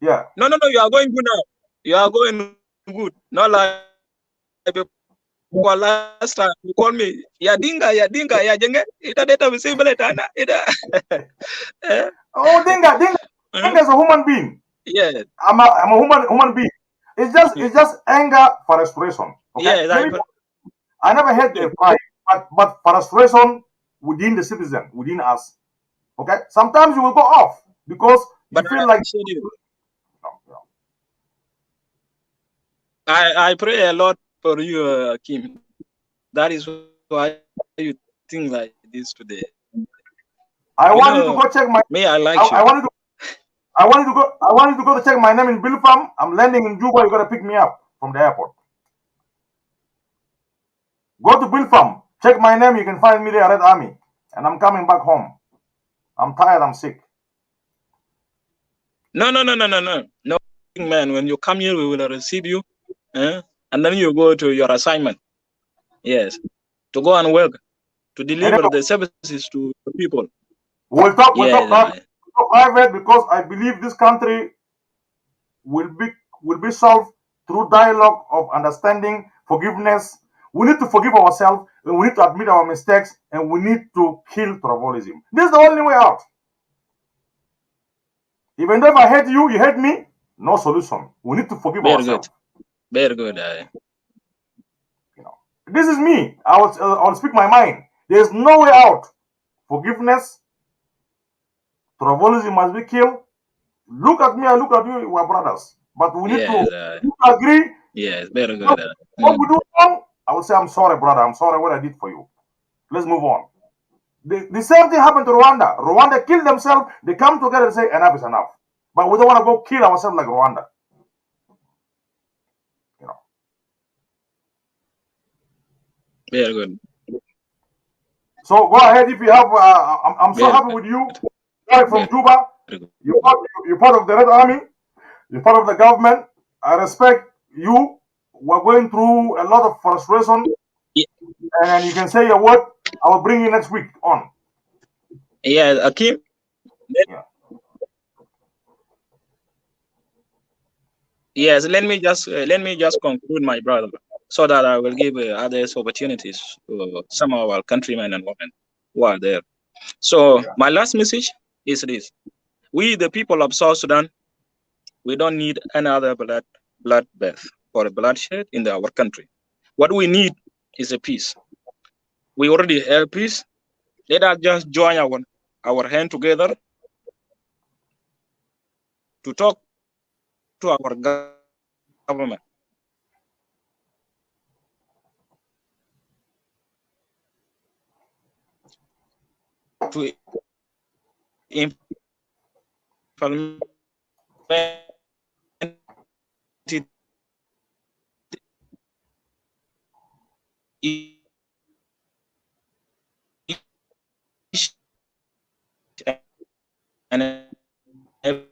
Yeah. No, you are going good now. You are going good. Not like before last time you called me. Ya dinga, ya jenge. Ita data visible tana. Ita. Oh, dinga is a human being. Yeah. I'm a human being. It's just anger, frustration. Okay? Yeah, I never had a fight, but frustration within the citizen, within us. Okay? Sometimes you will go off because you feel like. I pray a lot for you, Kim. That is why you think like this today. I You want you to know, go check my. me, I like I you. want you to. I want you to go. I want you to go to check my name in Bill Farm. I'm landing in Juba. You gotta pick me up from the airport. Go to Bill Farm. Check my name. You can find me there, Red Army, and I'm coming back home. I'm tired. I'm sick. No, man. When you come here, we will receive you, and then you go to your assignment. Yes, to go and work, to And then deliver the services to the people. we'll talk. Yes, Private because I believe this country will be solved through dialogue of understanding, forgiveness. We need to forgive ourselves, and we need to admit our mistakes, and we need to kill tribalism. This is the only way out. Even though if I hate you, you hate me, no solution. We need to forgive very ourselves. good, very good. You know, this is me. I will speak my mind. There is no way out. Forgiveness, tribalism must be killed. Look at me, I look at you, we are brothers. But we need to agree. Yes, very good. What we do wrong, I will say, I'm sorry, brother. I'm sorry what I did for you. Let's move on. The same thing happened to Rwanda. Rwanda killed themselves. They come together and say, enough is enough. But we don't want to go kill ourselves like Rwanda. You know. Very good. So go ahead if you have. I'm so happy with you. Right from Juba. You're part of the Red Army. You're part of the government. I respect you. We're going through a lot of frustration. Yeah. And you can say your word. I will bring you next week on. Yeah, Akim. Yeah. Yes, let me just conclude, my brother, so that I will give others opportunities to some of our countrymen and women who are there. So my last message is this: we, the people of South Sudan, we don't need another bloodbath or bloodshed in our country. What we need is a peace. We already have peace. Let us just join our hand together to talk to our government. To implement it each and every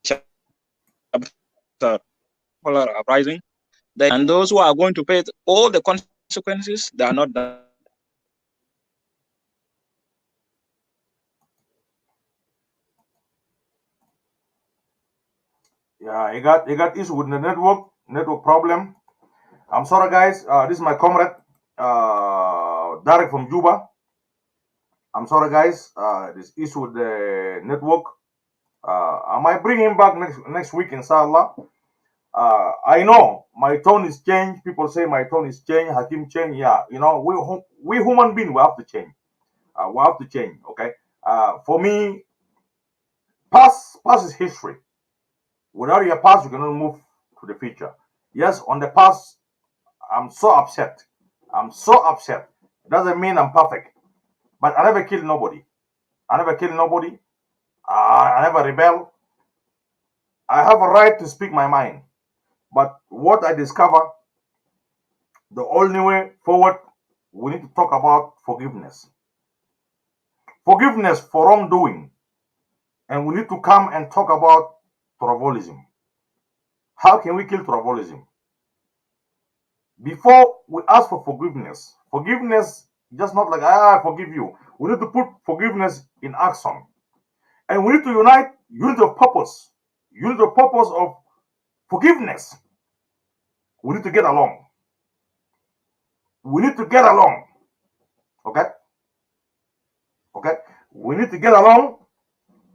chapter are uprising, and those who are going to pay all the consequences, they are not done. Yeah, you got issue with the network problem. I'm sorry, guys. This is my comrade, Derek from Juba. I'm sorry, guys. This issue with the network. I might bring him back next week, inshallah. I know my tone is changed. People say my tone is changed. Hakim changed. Yeah, you know, we human beings, we have to change. We have to change. Okay. For me, past is history. Without your past, you cannot move to the future. Yes, on the past, I'm so upset. I'm so upset. It doesn't mean I'm perfect, but I never killed nobody. I never killed nobody. I never rebel. I have a right to speak my mind. But what I discover, the only way forward, we need to talk about forgiveness. Forgiveness for wrongdoing. And we need to come and talk about tribalism. How can we kill tribalism? Before we ask for forgiveness just not like, I forgive you. We need to put forgiveness in action. And we need to unite unity of purpose. Unity of purpose of forgiveness. We need to get along. We need to get along. Okay? Okay? We need to get along.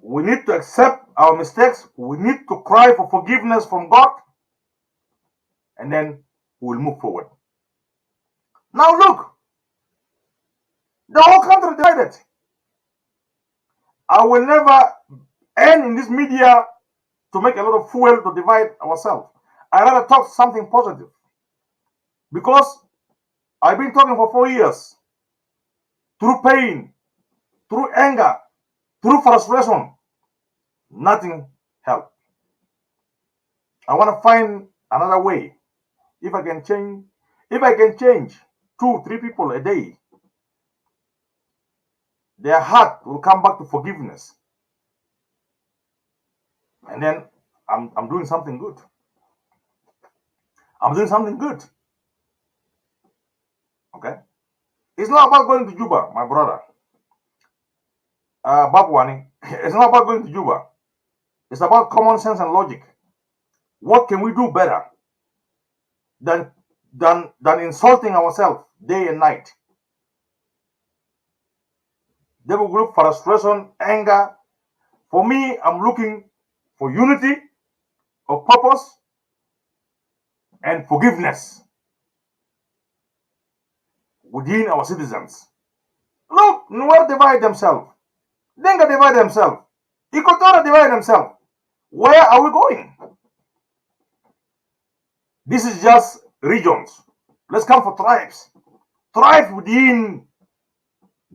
We need to accept our mistakes. We need to cry for forgiveness from God. And then we'll move forward. Now look, the whole country divided. I will never end in this media to make a lot of fuel to divide ourselves. I rather talk something positive. Because I've been talking for 4 years. Through pain, through anger, through frustration, nothing helped. I want to find another way. If I can change 2-3 people a day, their heart will come back to forgiveness. And then I'm doing something good. I'm doing something good. Okay? It's not about going to Juba, my brother. Babwani. It's not about going to Juba. It's about common sense and logic. What can we do better than insulting ourselves day and night? They will group frustration, anger. For me, I'm looking for unity of purpose and forgiveness within our citizens. Look, Nuer divide themselves. Denga divide themselves. Equatorial divide themselves. Where are we going? This is just regions. Let's come for tribes. Tribes within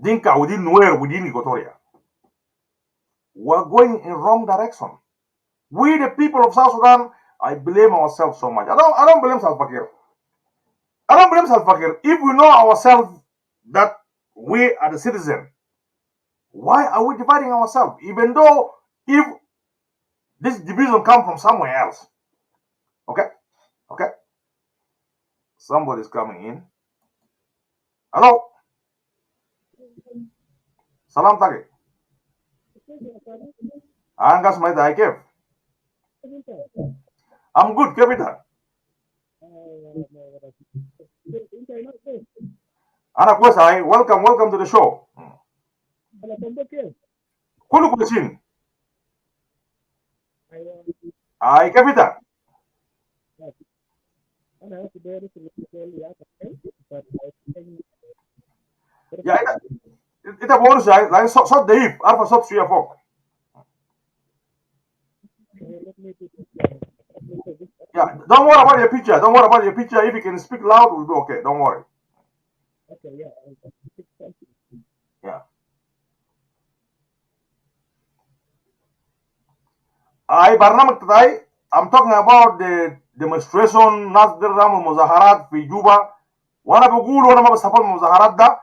Dinka, within Nuer, within Equatoria. We're going in wrong direction. We, the people of South Sudan, I blame ourselves so much. I don't blame Salva Kiir. I don't blame Salva Kiir. If we know ourselves that we are the citizen, why are we dividing ourselves? Even though if this division comes from somewhere else. Okay? Okay? Somebody's coming in. Hello? Salam Taki. Angas my Daikev. I'm good, Kevita. Ana Kwesai, welcome to the show. Kulu Kusin. Ay, Kevita. Yeah, it's a bonus. Like so deep. Alpha sub 3 or 4. Yeah, don't worry about your picture. Don't worry about your picture. If you can speak loud, we'll be okay. Don't worry. Yeah. Barnamak today, I'm talking about the demonstration, Nasdir Ram Muzaharat في جوبا. وانا بقول وانا ما بستفاد من المظاهرات ده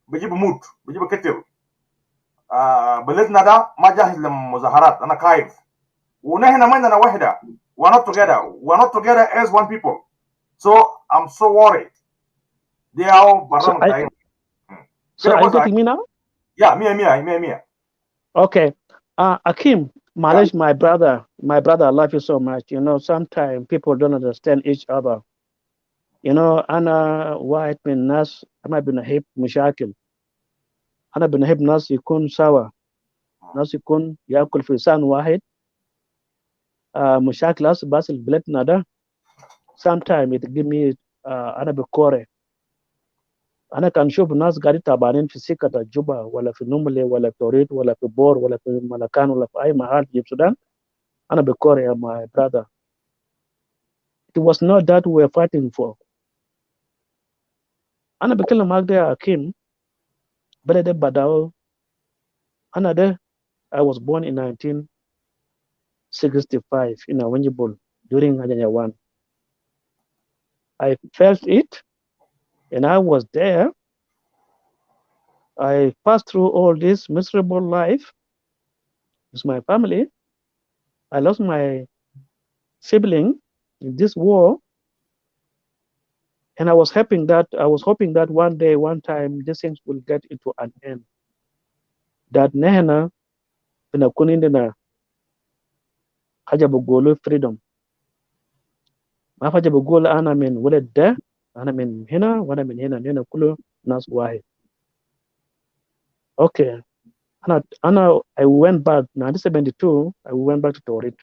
بجيب موت بجيب كتير. بلدنا ده ما جاهز للمظاهرات. انا خايف. ونحن ما عندنا وحده. We're not together. We're not together as one people. So I'm so worried. They are Barnamak. So are you getting me now? Yeah, me. Okay. Akim, Malish, my brother, I love you so much. You know, sometimes people don't understand each other. You know, أنا واحد من الناس أنا بنحب مشاكل. أنا بنحب ناس يكون سوا. ناس يكون يأكل في لسان واحد. مشاكل بس بلدنا ده. Sometimes it give me أنا بكورة. أنا كان شوف ناس قاعدين تعبانين في سكة الجوبا ولا في نوملي ولا في توريد ولا في بور ولا في ملكان ولا في أي محل في السودان. أنا بكورة يا my brother. It was not that we were fighting for. أنا بكلم معك ده يا أكيم. بلد بداو. أنا ده I was born in 1965 in Awenjibul during Ajanya 1. I felt it and I was there. I passed through all this miserable life with my family. I lost my sibling in this war. And I was hoping that one day, one time, these things will get into an end. That nehena ina kunindina haja bugolo freedom. Ma haja bugolo ana min walad da, ana min hina, wana min hina kulu nas wahid. Okay. I went back 1972. I went back to Torit.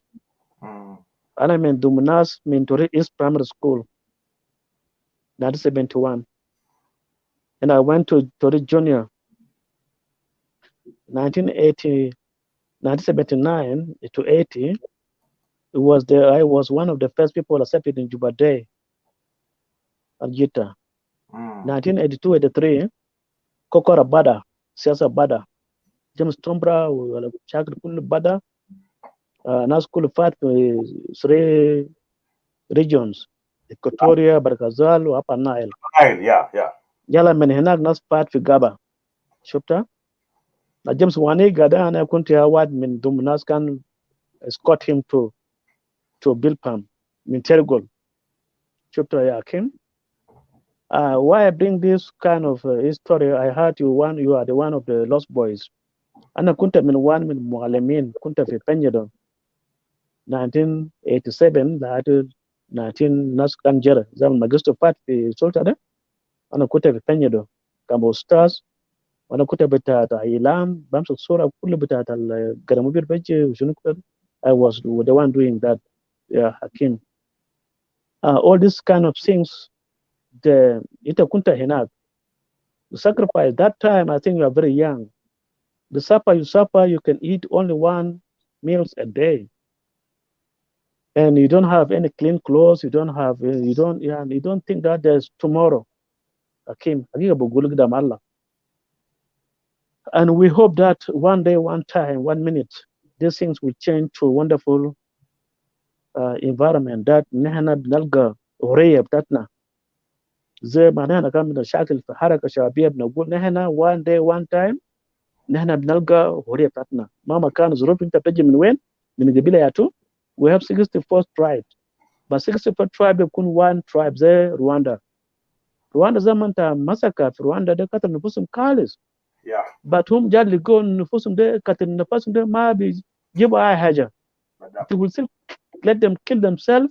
Ana min Dumnas min Torit East Primary School. 1971. And I went to Torit Junior. 1979 to 80. I was one of the first people accepted in Juba Day, Aljita. 1982-83, Kokora Bada, Siasa Bada. James Tombra, wala shakil kullu Bada, nas kullu fat three regions, Equatoria, Barkazal, Upper Nile. Yeah. Yala من هناك ناس فات في غابة. شفتها؟ جيمس واني قاعد أنا كنت أواد من ضمن ناس كان escort him to Bilpam من ترغول. شفتها يا Kim? Why I bring this kind of history? I heard you are the one of the lost boys. أنا كنت من المعلمين كنت في بنجدون 1987 لحد 19 ناس كان جرى زمن ما قصت فات في سلطة ده أنا كنت في بنجدون كأستاذ وانا كنت بتاعت اعلام بمسك صوره كل بتاعت الجراموبيل بيجي وشنو كده. I was the one doing that. Yeah, Hakim. All these kind of things, انت كنت هناك. The sacrifice that time, I think you are very young. The supper you suffer, you can eat only one meals a day, and you don't have any clean clothes. You don't think that there's tomorrow. Hakim, حقيقة بقول قدام الله. And we hope that one day, one time, 1 minute, these things will change to a wonderful environment that نحن بنلقى حرية بتاعتنا. زي ما نحن كان بنشاكل في حركة شعبية بنقول نحن one day, one time نحن بنلقى حرية بتاعتنا. مهما كان الظروف انت بتجي من وين؟ من قبيلة ياتو. We have 64 tribes. But 64 tribes يكون one tribe زي رواندا. رواندا زي ما انت مسكة في رواندا ده قتل نفوسهم خالص. Yeah. But هم جاد لقوا نفوسهم ده قتل نفسهم ده ما بيجيبوا أي حاجة. They will still let them kill themselves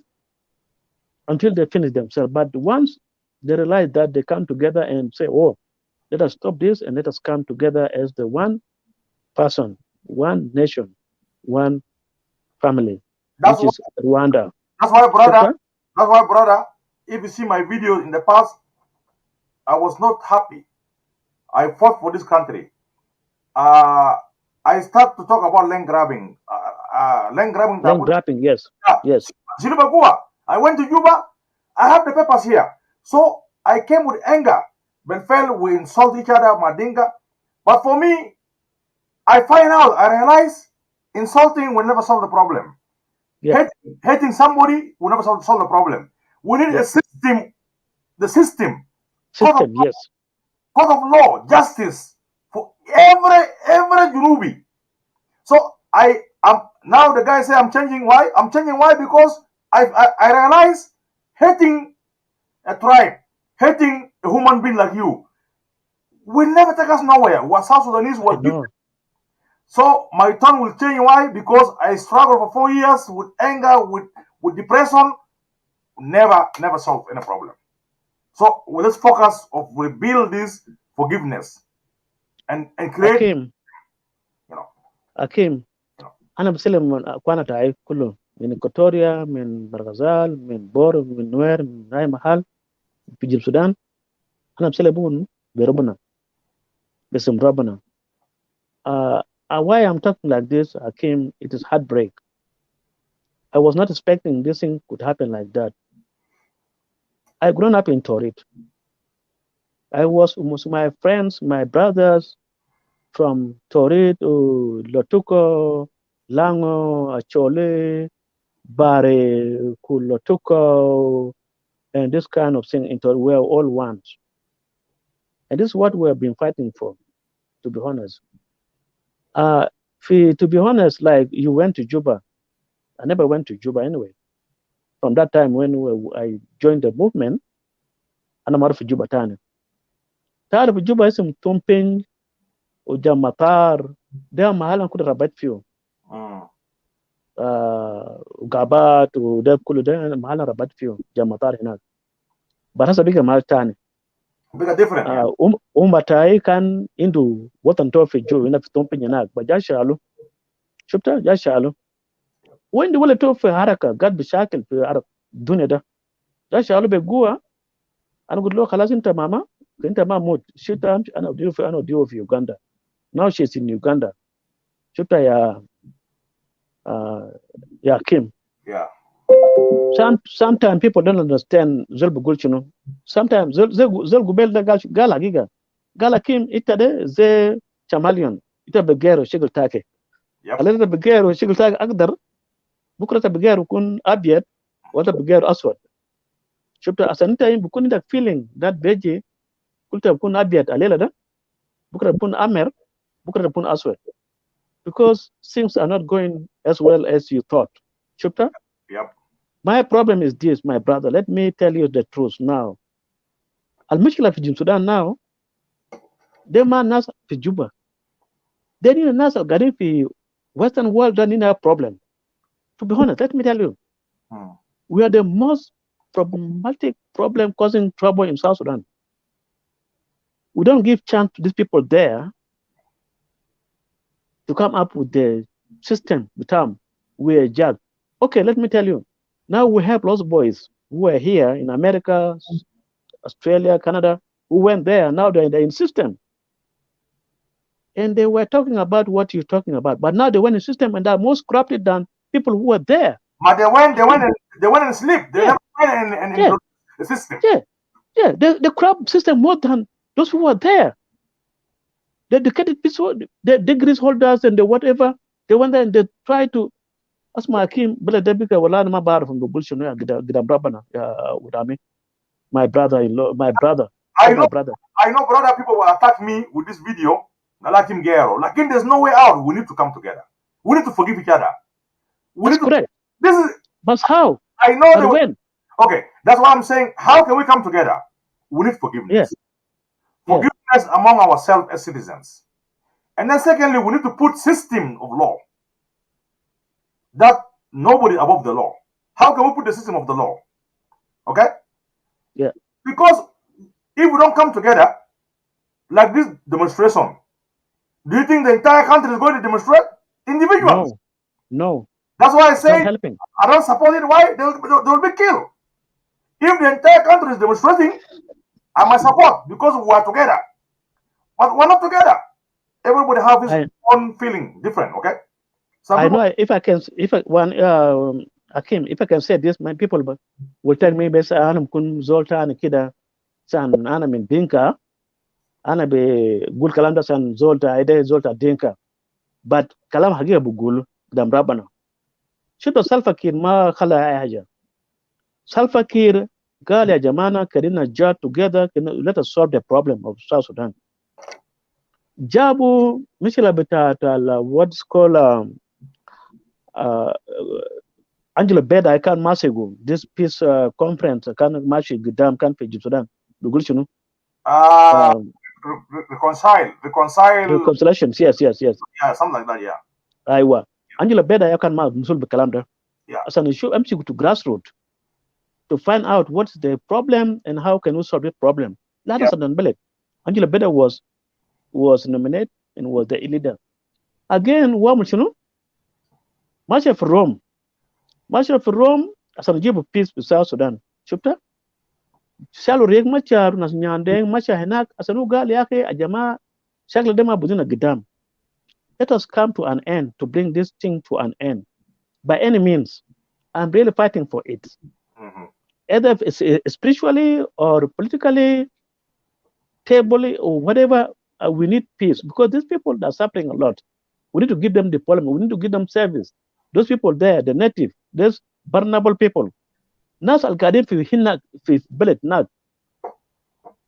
until they finish themselves. But once they realize that they come together and say, oh, let us stop this and let us come together as the one person, one nation, one family, which is Rwanda. That's why, brother, if you see my videos in the past, I was not happy. I fought for this country. I start to talk about land grabbing. Land grabbing, yes. Yes. I went to Juba. I have the papers here. So I came with anger. Benfell, we insult each other, Madinga. But for me, I realize insulting will never solve the problem. Yeah. Hating somebody will never solve the problem. We need a system. The system. Yes. Code of law, justice for every Junubi. So I am now the guy say I'm changing. Why? I'm changing why? Because I realize hating a tribe, hating a human being like you will never take us nowhere. What South Sudanese were different. So my tongue will change. Why? Because I struggled for 4 years with anger, with depression. Never solve any problem. So let's focus of rebuild this forgiveness and create. Hakim, أنا بسلم من أخوانا تعاي كله من إكواتوريا من برغزال من بور من نوير من أي محل في جنوب السودان. أنا بسلمون بربنا باسم ربنا. Why I'm talking like this, Hakim, it is heartbreak. I was not expecting this thing could happen like that. I grew up in Torit. I was with my friends, my brothers from Torit, Lotuko, Lango, Achole, Bare, Kulotuko, and this kind of thing. We're all one. And this is what we have been fighting for, to be honest. To be honest, like you went to Juba. I never went to Juba anyway. From that time when I joined the movement, and I'm out of Juba Tani. Out of Juba is some Tumping, Ujamatar, they are Mahalan could rabat few. Gabat, they could Mahalan rabat few, Jamatar Hinak. But that's a bigger Maltani. Bigger different. Umbatai can into what and toffee Joe in a Tumping Yanak, but Jashalu. Shupta, Jashalu. When the will to for Haraka, God be shackled for Arab Duneda. Jashalu be Gua, and good look, Halasinta Mama. Mood. Shuta and deal of Uganda. Now she's in Uganda. Shuta ya Kim. Yeah. Sometimes people don't understand zol bugul chunu. Sometimes zol gubel da gal hagiga. Gal hakim ita de ze chameleon. Ita begero shigul take. Yep. Aleta begero shigul take akdar. Bukra ta begero kun abyad wata begero aswad. Shubta asanita yin bukun da feeling that beji kulta bukun abyad alela da. Bukra bukun amer. Bukra bukun aswad. Because things are not going as well as you thought. Shubta? Yep. My problem is this, my brother. Let me tell you the truth now. Al-Mishkila fi Sudan now, they man nas fi Juba. They need a nas al fi Western world don't need a problem. To be honest, let me tell you, we are the most problematic problem causing trouble in South Sudan. We don't give chance to these people there to come up with the system, the term, we are judged. Okay, let me tell you. Now we have lots of boys who are here in America, Australia, Canada, who went there. Now they're in system. And they were talking about what you're talking about. But now they went in system and they're more corrupted than people who were there. But they went and sleep. They never went in the system. Yeah. The corrupt system more than those who were there. The educated people, the degrees holders and the whatever, they went there and they tried to Asma Hakim, wala na mabar from the bullshit gidam rabana with me. My brother-in-law, my brother. I know brother people will attack me with this video. Like him Gero. Like there's no way out. We need to come together. We need to forgive each other. That's correct. This is but how? I know but when? Okay, that's what I'm saying. How can we come together? We need forgiveness. Forgiveness among ourselves as citizens. And then secondly, we need to put system of law. That nobody above the law. How can we put the system of the law? Okay? Yeah. Because if we don't come together, like this demonstration, do you think the entire country is going to demonstrate? Individuals. No. That's why I say I don't support it. Why? They will be killed. If the entire country is demonstrating, I must support because we are together. But we're not together. Everybody have his own feeling different, okay? I know if I can Akim, if I can say this, my people will tell me best anam kun zolta and kida san anam in dinka, ana be gul kalanda san zolta ide zolta dinka. But kalam hagia bugul dam rabana. Shito Salva Kiir ma khala ay haja. Salva Kiir قال يا جماعة كرينا جا together let us solve the problem of South Sudan. جابوا مشكلة بتاعت what's called Angela Beda كان ماسكو this peace conference كان ماشي قدام كان في جنوب السودان بيقول شنو؟ reconciliation yes. Yeah, something like that, yeah. أيوة. Angela Beda كان ما مسؤول بالكلام ده. Yeah. أصلا نشوف أمشي to grassroots to find out what's the problem and how can we solve the problem. That is an unbelief. Angela Beda was nominated and was the leader. Again, Wamuchunu, much of Rome, as a of peace with South Sudan. Shupta? Shalo reg machar nas nyandeng macha henak asanu gal yake ajama shagla dema budina gidam. Let us come to an end to bring this thing to an end. By any means, I'm really fighting for it. Either spiritually or politically, tably or whatever, we need peace because these people are suffering a lot. We need to give them deployment. We need to give them service. Those people there, the native, those vulnerable people. Nas al Qadim fi hinna fi belet nag.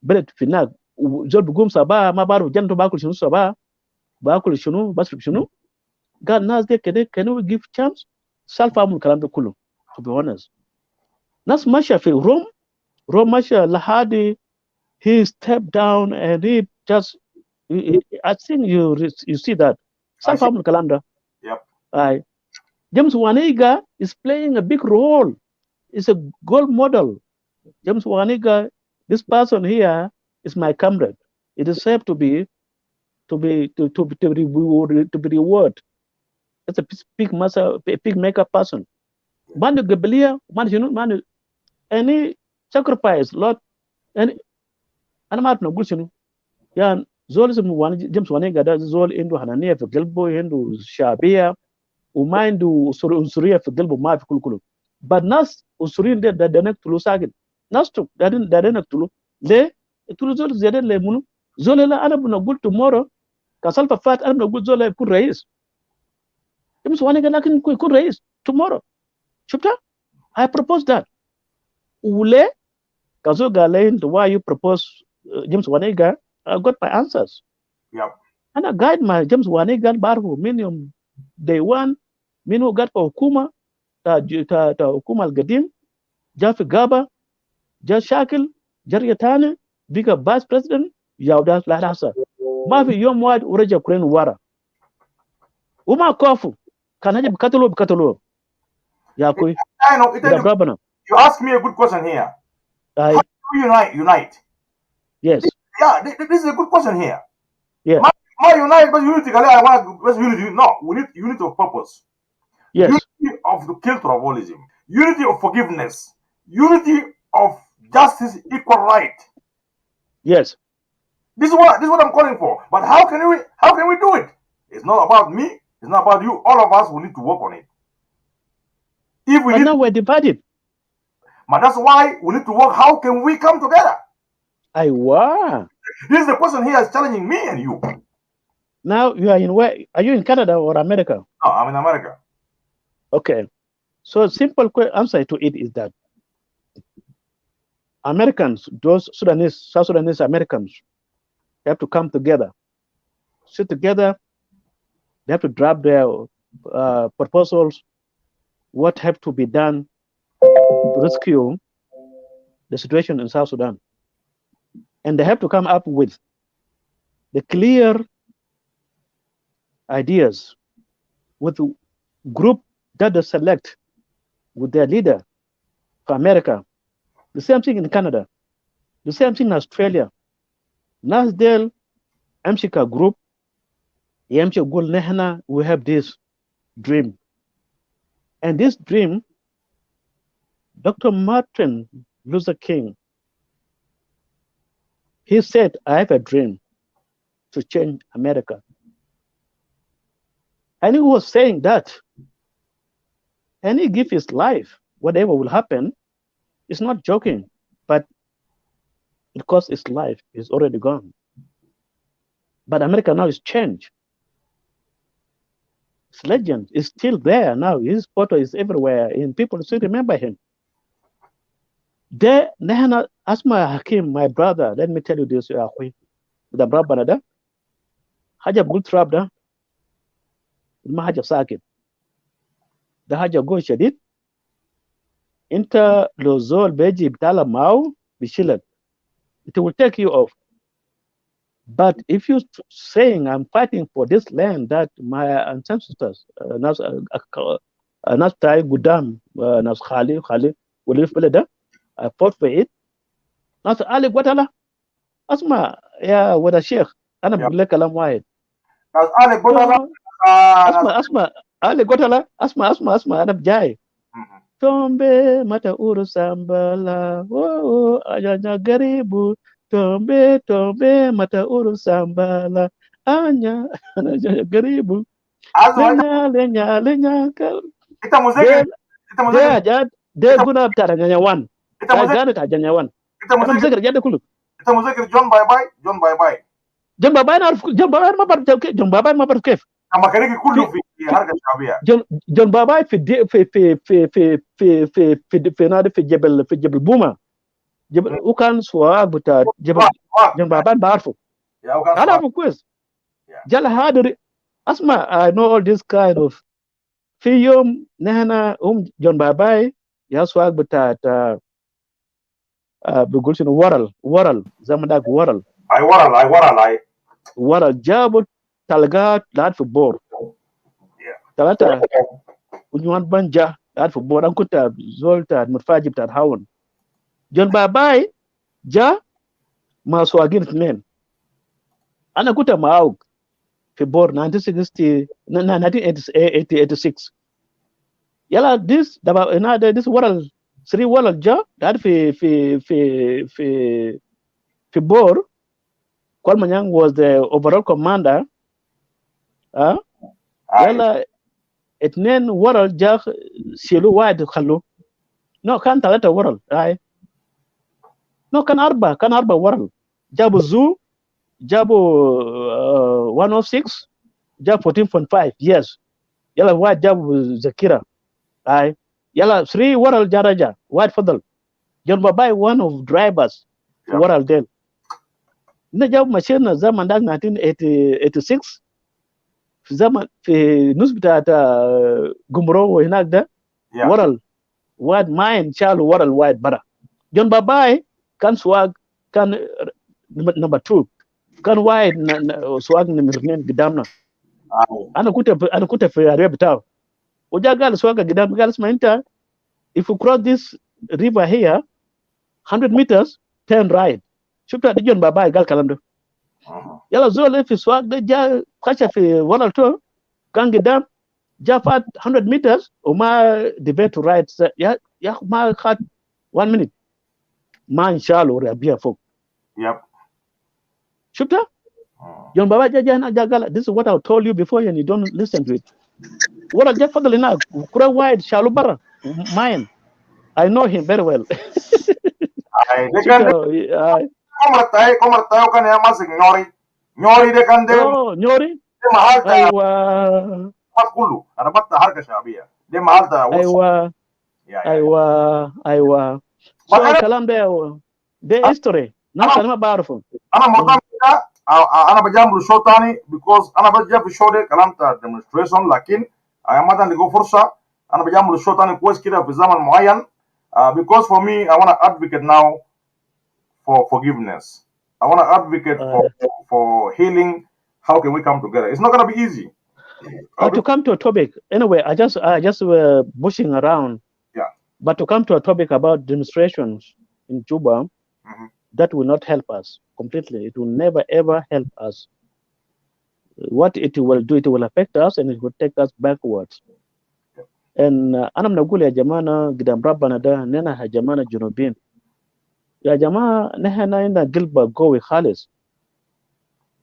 Belet fi nag. Zol bugum sabah ma baru janto bakul shunu sabah. Bakul shunu, basrib shunu. God nas de kede can we give chance? Salfa kalam de kulu, to be honest. Nas masha fi Rome masha lahadi, he stepped down and he just I think you see that. Salfa kalam. Yep. James Waniga is playing a big role. It's a gold model. James Waniga, this person here is my comrade. It is safe to be rewarded. It's a big maker person. Manu Gabelia, Manu, any sacrifice, Lord, and I'm not no good. Yeah, Zol is James Waniga, that's Zol into Hanania for Gilbo, into Shabia, Umindu Suria for Gilbo, Ma for Kulkulu. but nas usurin de da denek tulu sakit nas tu da denek tulu le tulu zol zede le munu zole la ana buna gul tomorrow kasal fat ana buna gul zole kun rais James Wanega lakin kun rais tomorrow shufta I propose that ule kazo galain why you propose James Wanega I got my answers Yep. and I guide my James Wanega barhu minimum day one minu gat pa hukuma ta hukuma al-gadim ja fi gaba ja shakil jarya tane biga vice president yauda la hasa ma fi yom wad uraja kuren wara uma kofu kan haja bikatalo ya koi I know. da brabana You ask me a good question here. I How do we unite? yes Yeah, this is a good question here. yeah My unite, but unity. I want unity. No, we need unity of purpose. yes Unity of the kill tribalism. Unity of forgiveness. Unity of justice, equal right. yes This is what I'm calling for. But how can we do it? It's not about me. It's not about you. All of us will need to work on it. If we but need, now we're divided but that's why we need to work. How can we come together? Aiwa. This is the question here is challenging me and you. Now you are in where? Are you in Canada or America? No, I'm in America. Okay. So simple answer to it is that Americans, those Sudanese, South Sudanese Americans, they have to come together, sit together. They have to draft their proposals. What have to be done to rescue the situation in South Sudan, and they have to come up with the clear ideas with a group that they select with their leader for America. The same thing in Canada. The same thing in Australia. Nasdale, Amshika group, Yamcha Gul Nehana, we have this dream. And this dream, Dr. Martin Luther King, he said, I have a dream to change America. And he was saying that, and he gave his life, whatever will happen, it's not joking, but it cost his life, he's already gone. But America now is changed. His legend is still there now. His photo is everywhere, and people still remember him. There, Nehana, Asma Hakim, my brother, let me tell you this, the brother, da, Haja Gultrab, da, ma Haja Sakit. The Haja Go Shadid, Inter Lozol Beji Btala Mau, Bishilat. It will take you off. But if you're saying I'm fighting for this land that my ancestors, Nas Tai Gudam, Nas Khali, will live better, I fought for it. Nas Ali Guatala, Asma, yeah, with a sheikh, and I'm like Kalam White. Nas Ali Guatala, Asma, Ali Guatala, Asma, and I'm Jai. Tombe mata uru sambala, oh, ajanya garibu. Tombe mata uru sambala, anya garibu. Lenya kal. Dia guna tara nyanya wan. Gana ta nyanya wan. Kita muzikir jadi kulu. Kita muzikir John bye bye. John bye ma bar kef. Ama kariki kullu fi harka shabia. John bye fi nadi fi jebel Buma. Ukan suwa buta jebel John bye barfu. Ya ukan Ada apa quiz? Jala hadiri. Asma, I know all this kind of. Fi yom nehna John bye ya swag buta bugul sinu waral zamadak waral. I Waral jabu talga lahat fi bor. Talata unyuan banja lahat fi bor an kuta zolta mutfajib ta hawan. John bye ja ma swagin tnen. Ana kuta maawg fi bor 1986. Yala this waral Sri waral ja lahat fi bor. Kwalmanyang was the overall commander. Yala etnen waral ja silu wide khalu No, kan talata waral. Ay. No, kan arba waral. Jabu Zoo, Jabu 106, Jabu 14.5. Yes. Yala wide Jabu Zakira. Ay. Yala 3 waral jaraja. Wide fadal. John Babai, one of drivers. Yep. Waral del. Na Jabu machine na zaman da 1986. في زمن في نسبة بتاعت جمرو هناك ده Yeah. ورا الواد ماين شالوا ورا الواد برا. جون باباي كان سواق كان نمبر 2 كان وايد سواق نمبر 2 قدامنا. انا كنت في العربيه بتاعه وجا قال سواق قدام قال اسمع انت if you cross this river here 100 meters turn right. شفت جون باباي قال الكلام ده. يلا زول في السواق ده جا خش في ورا التو كان قدام جا فات 100 meters وما ديفيت تو رايت يا ما خد 1 minute ما انشالوا ربيع فوق. Yep. شفتها؟ جون بابا جا هنا جا قال this is what I told you before and you don't listen to it. ورا جا فضل هناك كرة وايد شالوا برا ماين. I know him very well. Komar tayo kan ya masig nyori de kan de nyori mahal ta ايوه كله انا بطل حركه شعبيه دي محل تا ايوه so الكلام ده history ناس انا ما بعرفه. انا موضوع كده انا بجامل شو تاني because انا بجي في الشو ده كلام تا demonstration لكن مثلا لقوا فرصه انا بجامل شو تاني كويس كده في زمن معين because for me I want to advocate now for forgiveness. I want to advocate for healing. How can we come together? It's not going to be easy. To come to a topic, anyway, I just were bushing around. Yeah. But to come to a topic about demonstrations in Juba, that will not help us completely. It will never ever help us. What it will do, it will affect us and it will take us backwards. And أنا بنقول يا جماعة قدام ربنا ده نحن هجمانا جنوبين. يا جماعة نحن عندنا قلب قوي خالص.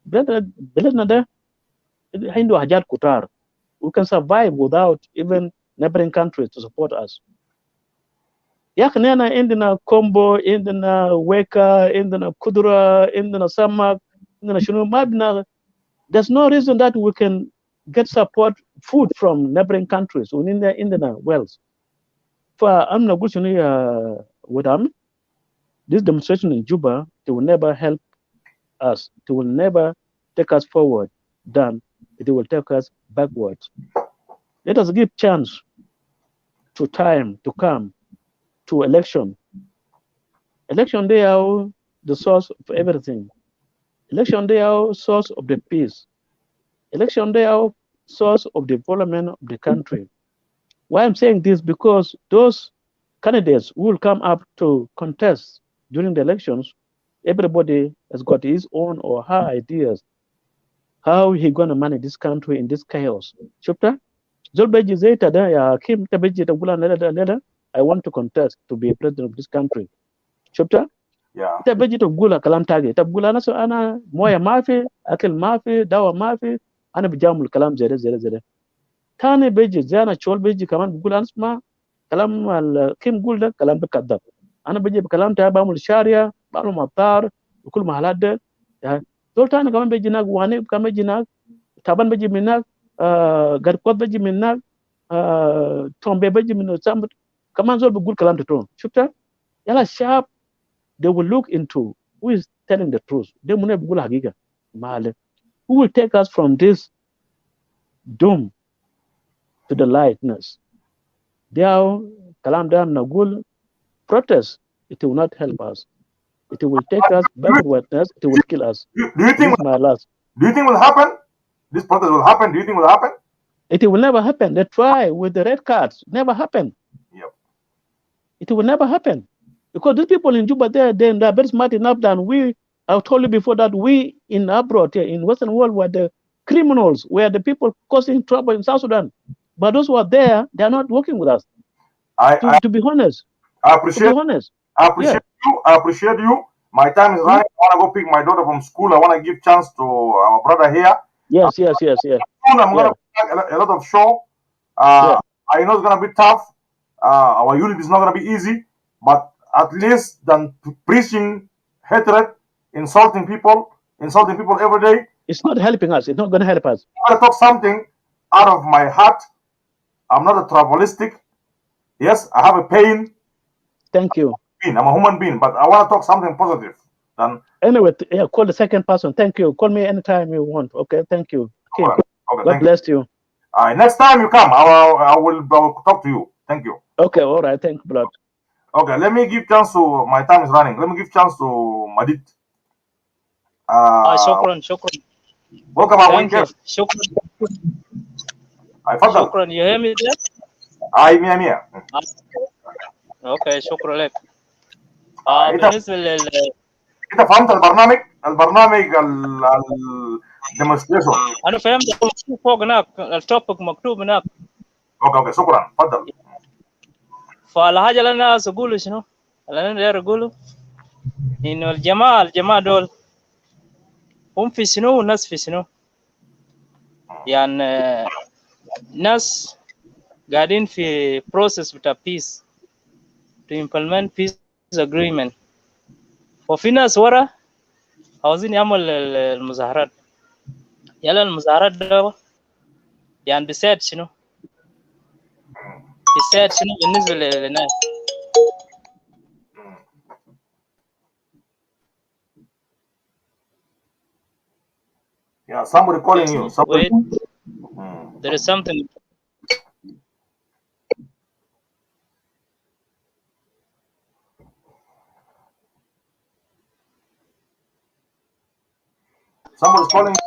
بلدنا ده عنده حاجات كتار. We can survive without even neighboring countries to support us. يا أخي نحن عندنا كومبو، عندنا ويكا، عندنا كدرة، عندنا سمك، عندنا شنو ما بنا. There's no reason that we can get food from neighboring countries within the wells. فأنا نقول شنو يا ودام this demonstration in Juba, it will never help us. It will never take us forward. It will take us backwards. Let us give chance to time to come to election. Election they are the source of everything. Election they are source of the peace. Election they are source of development of the country. Why I'm saying this because those candidates who will come up to contest during the elections, everybody has got his own or her ideas how he going to manage this country in this chaos. Shupta, Zolbeji Zeta da ya Kim Tabeji Tabula Neda, I want to contest to be president of this country. Shupta? Yeah. Tabeji Tabula Kalam Tagi, Tabula Naso Ana, Moya Mafi, Akil Mafi, Dawa Mafi, Ana Bijamul Kalam Zere. Tani Beji, Zana Chol Beji Kaman Bugulansma, Kalam al Kim Gulda, Kalam Bekadab. Ana Beji Kalam Tabamul Sharia, Balu Matar, Ukul Mahalade, Sultan kama beji nag wani kama beji nag taban beji minak garkot beji minak tombe beji minak sam kama zol be good kalam to shufta yala sharp they will look into who is telling the truth they mune be gula hagiga male who will take us from this doom to the lightness they are kalam dam nagul protest it will not help us. It will take us backwardness. It will kill us. Do you think? My last. Do you think will happen? This protest will happen. Do you think will happen? It will never happen. They try with the red cards. Never happen. Yep. It will never happen because these people in Juba, they're very smart enough than we. I've told you before that we in abroad here in Western world were the criminals, were the people causing trouble in South Sudan. But those who are there, they are not working with us. To be honest. I appreciate. To be honest. I appreciate you. I appreciate you. My time is running. I want to go pick my daughter from school. I want to give chance to our brother here. Yes. Soon I'm going to a lot of show. I know it's going to be tough. Our unit is not going to be easy, but at least than preaching hatred, insulting people every day. It's not helping us. It's not going to help us. I talk something out of my heart. I'm not a tribalistic. Yes, I have a pain. Thank you. I'm a human being, but I want to talk something positive. Then Anyway, yeah, call the second person. Thank you. Call me anytime you want. Okay, thank you. Kim. okay, God thank bless you. Next time you come, I will talk to you. Thank you. Okay, all right. Thank you, blood. Okay, let me give chance to, my time is running. Let me give chance to Madit. شكرا Welcome our thank you weekend. شكرا اتفضل. شكرا you hear me there مية. اوكي شكرا لك انت بالنسبه انت فهمت البرنامج الديمونستريشن. انا فهمت فوق هناك التوبيك مكتوب هناك. اوكي شكرا تفضل. فالحاجه اللي انا عايز اقوله شنو؟ اللي انا داير اقوله انه الجماعه دول هم في شنو والناس في شنو؟ يعني ناس قاعدين في process بتاع peace to implement peace agreement، وفي ناس ورا عاوزين يعمل المظاهرات. يلا المظاهرات ده يعني بيساعد شنو؟ بيساعد شنو بالنسبه للناس؟ Yeah, somebody calling you. Somebody. Wait, there is something. Somebody's calling you.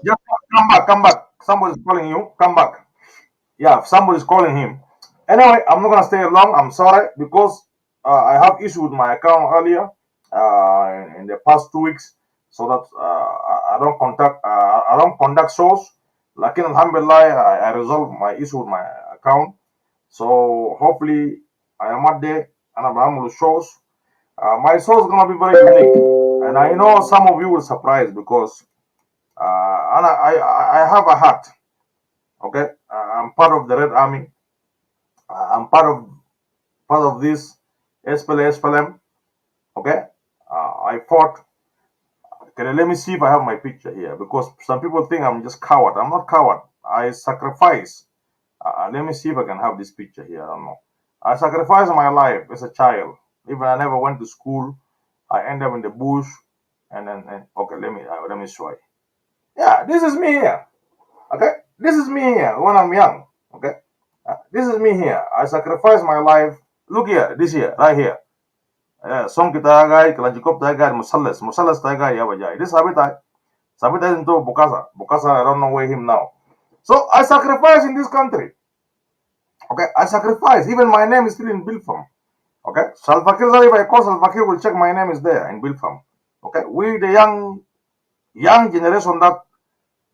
Just come back. Somebody's calling you. Come back. Yeah, somebody's calling him. Anyway, I'm not gonna stay long. I'm sorry because I have issue with my account earlier in the past 2 weeks, so that I don't conduct shows. Like alhamdulillah, I resolved my issue with my account. So hopefully I am not there and I'm able to shows. My show is gonna be very unique, and I know some of you will surprise because and I have a heart. Okay, I'm part of the Red Army. I'm part of this SPLM. Okay, I fought. Okay, let me see if I have my picture here because some people think I'm just coward. I'm not coward. I sacrifice. Let me see if I can have this picture here. I don't know. I sacrificed my life as a child. Even I never went to school. I end up in the bush, and then okay, let me show you. Yeah, this is me here. Okay, this is me here when I'm young. Okay, this is me here. I sacrificed my life. Look here, this here, right here. Song kita guy, kalajikop ta guy, musallas ta guy ya bajai. This Sabitai into Bukasa. Bukasa, I don't know where him now. So I sacrificed in this country. Okay, I sacrificed. Even my name is still in Bilfam. Okay, Salva Kiir, if I call Salva Kiir, will check my name is there in Bilfam. Okay, we the young generation that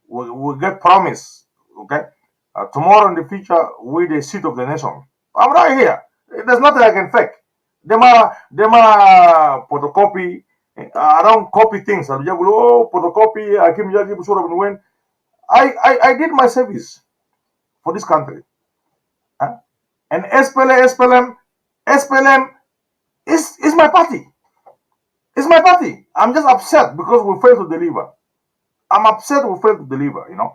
will get promise. Okay, tomorrow in the future, we the seat of the nation. I'm right here. There's nothing I can fake. Them are photocopy. I don't copy things. I'll just go, oh, photocopy. I came here, when I did my service for this country. Huh? And SPLM is my party. It's my party. I'm just upset because we failed to deliver. I'm upset we failed to deliver, you know.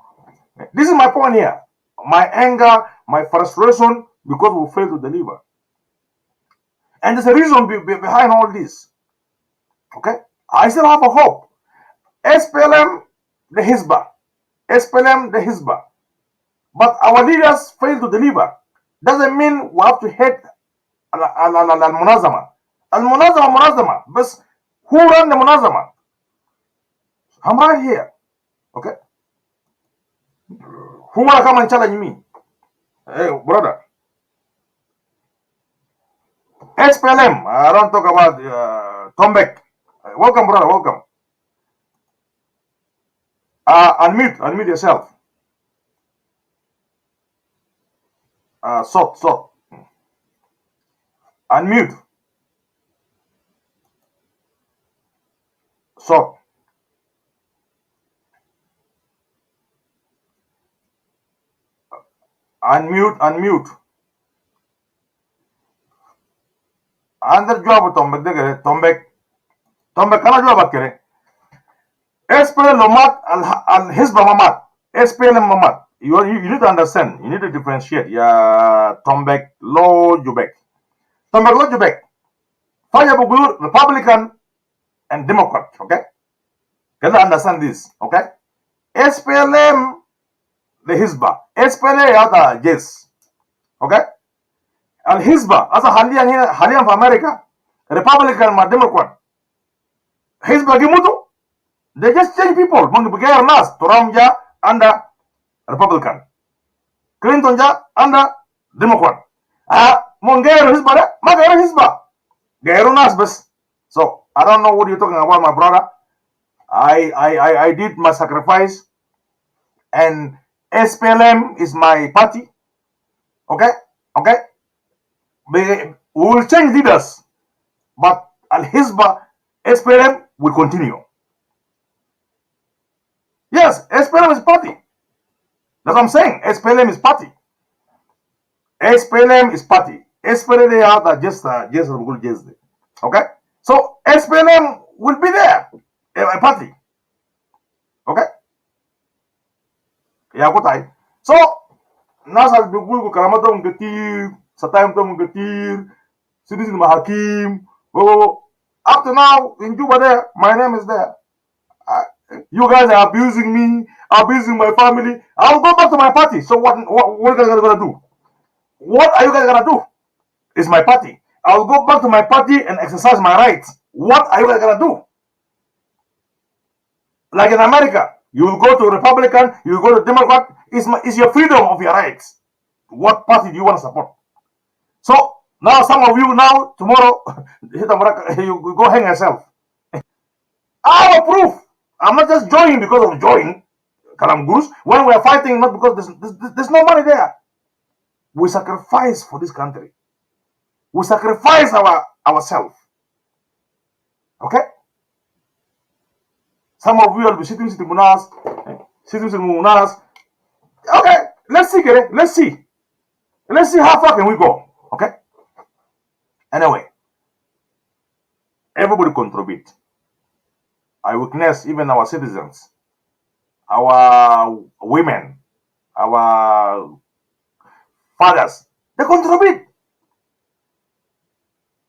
This is my point here. My anger, my frustration because we failed to deliver. And there's a reason behind all this. Okay? I still have a hope. SPLM, the Hizbah. SPLM, the Hizbah. But our leaders fail to deliver. Doesn't mean we have to hate Al-Munazama. Al-Munazama, Munazama. But who ran the Munazama? I'm right here. Okay? Who wanna come and challenge me? Hey, brother. SPLM. I don't talk about Tombek. Welcome, brother. Welcome. Unmute yourself. Sot. Unmute. Sot. Unmute. Under job Tombek de Tombek kana job kere. SPLM Mamat al Hizba Mamat. SPLM Mamat. You need to understand. You need to differentiate. Yeah, Tombek Lo Jubek. Tombek Lo Jubek. Fire Bugulu, Republican and Democrat. Okay? Can you understand this? Okay? SPLM the Hizba. SPLM are the yes. Okay? Al Hizba, as a Halian for America, Republican and Democrat. Hizba Gimutu, they just change people. Mungkin Nas, Toramja under Republican. Clinton ja under Democrat. Mungkin Hizba, Magara Hizba. Gairu Nas bes. So I don't know what you're talking about, my brother. I did my sacrifice, and SPLM is my party. Okay, okay. We will change leaders, but Al Hizba SPLM will continue. Yes, SPLM is party. That's what I'm saying. SPLM is party. SPLM is party. SPLM are just okay. So SPLM will be there, a party. Okay. Ya kotai. So nasal bigul karamata mgetir, satayam to mgetir, citizen mahakim. Oh, up to now in Juba there, my name is there. You guys are abusing me, abusing my family. I'll go back to my party. So what are you guys gonna do? What are you guys gonna do? It's my party. I'll go back to my party and exercise my rights. What are you guys gonna do? Like in America, you will go to Republican, you will go to Democrat. It's your freedom of your rights. What party do you want to support? So now some of you now tomorrow you go hang yourself. I have proof. I'm not just joining because of joining. Kalamgurus. When we are fighting, not because there's no money there. We sacrifice for this country. We sacrifice ourselves. Okay? Some of you will be sitting munas. Okay, let's see, Gere. Let's see. Let's see how far can we go. Okay? Anyway, everybody contribute. I witness even our citizens, our women, our fathers, they contribute.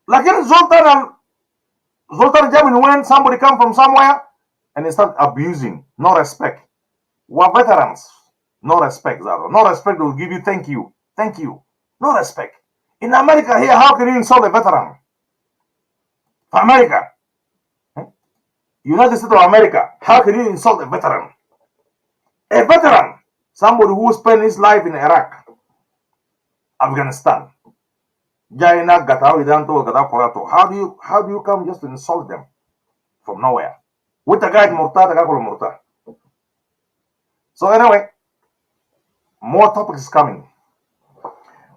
Like in Zoltan Germany, when somebody come from somewhere and they start abusing, no respect. We're veterans, no respect, Zaro. No respect, they will give you thank you, no respect. In America here, how can you insult a veteran? For America, United States of America, how can you insult a veteran? A veteran, somebody who spent his life in Iraq, Afghanistan, Jaina Gatawi Danto, Gataporato. How do you come just to insult them from nowhere? With a guy Murta. So anyway, more topics is coming.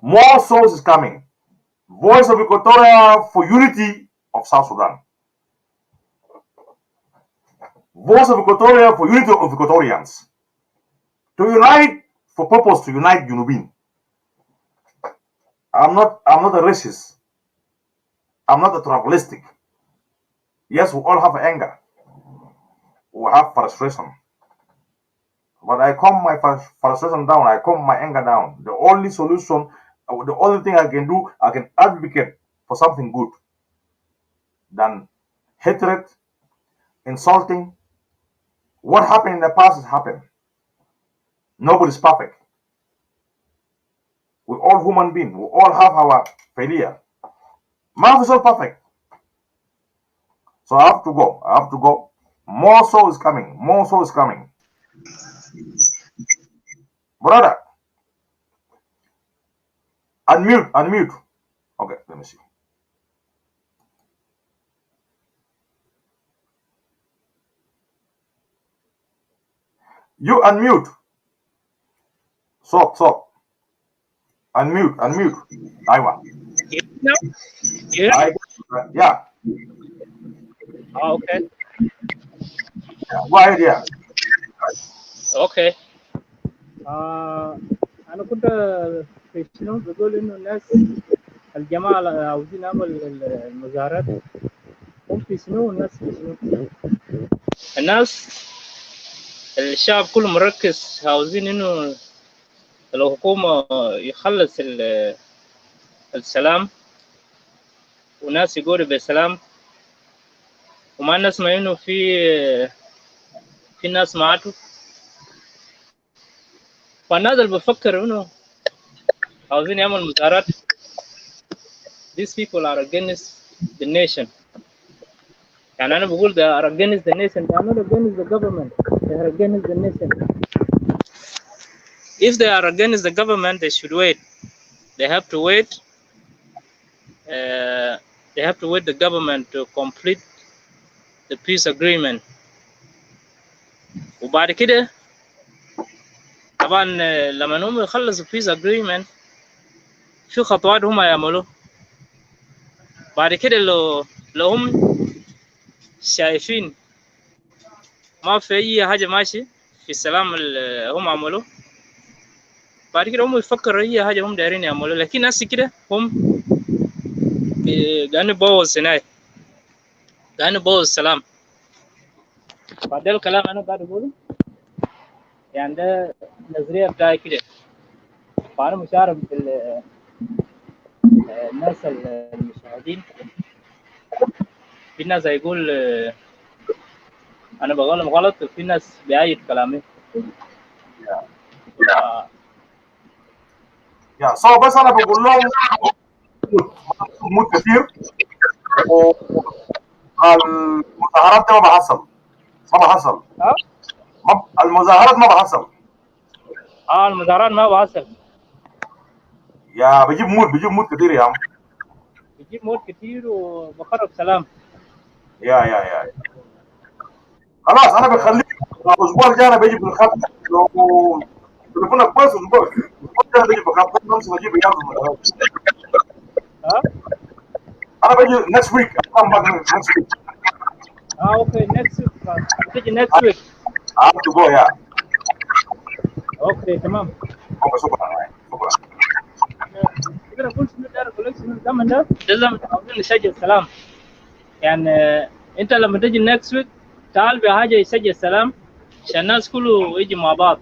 More souls is coming. Voice of Equatoria for unity of South Sudan. Voice of Equatoria for unity of Equatorians. To unite for purpose to unite Junubin. I'm not a racist. I'm not a tribalistic. Yes, we all have anger. We have frustration. But I calm my frustration down. I calm my anger down. The only solution, the only thing I can do, I can advocate for something good than hatred, insulting. What happened in the past has happened. Nobody's perfect. We're all human beings. We all have our failure. Man is not perfect. So I have to go. More soul is coming. Brother, unmute. Okay, let me see. You unmute. Stop. Unmute. Iwa. No? Yeah? Yeah. Oh, okay. Go ahead, yeah. Okay. أنا كنت في شنو بقول إنه الناس الجماعة عاوزين نعمل المظاهرات، هم في شنو والناس في شنو؟ الناس الشعب كله مركز عاوزين إنه الحكومة يخلص السلام وناس يقولوا بسلام، وما نسمع إنه في ناس معاته. فالناس اللي بفكر إنه عاوزين يعمل مظاهرات، these people are against the nation. يعني أنا بقول they are against the nation, they are not against the government, they are against the nation. If they are against the government, they should wait. They have to wait. They have to wait the government to complete the peace agreement. وبعد كده طبعا لما هم يخلصوا peace agreement في خطوات هم يعملوا. بعد كده لو هم شايفين ما في أي حاجة ماشي في السلام اللي هم عملوه، بعد كده هم يفكروا أي حاجة هم دايرين يعملوا. لكن هسه كده هم قاعدين يبوظ هناك، قاعدين يبوظ السلام. بعد الكلام أنا قاعد أقوله يعني ده النظرية بتاعي كده. فأنا مش عارف الناس المشاهدين، في ناس هيقول أنا بقول غلط، وفي ناس بيأيد كلامي. يا سو بس انا بقول لهم موت كتير، والمظاهرات دي ما بحصل. المظاهرات ما بحصل. المظاهرات ما بحصل. يا بجيب موت كتير يا عم. بيجيب موت كتير وبخرب سلام. يا خلاص انا بخليك الاسبوع الجاي انا بجي بالخط. لو تليفونك كويس الاسبوع الجاي بجي بالخط، نمشي بجيب ايام المظاهرات. انا بجي next week. next week. اوكي next week. تيجي next week. I have to go. Yeah. اوكي تمام. اوكي شكرا. كده كل شنو داير اقول لك شنو الزمن ده لازم عاوزين نسجل السلام. يعني انت لما تجي next week تعال بحاجه يسجل السلام عشان الناس كله يجي مع بعض.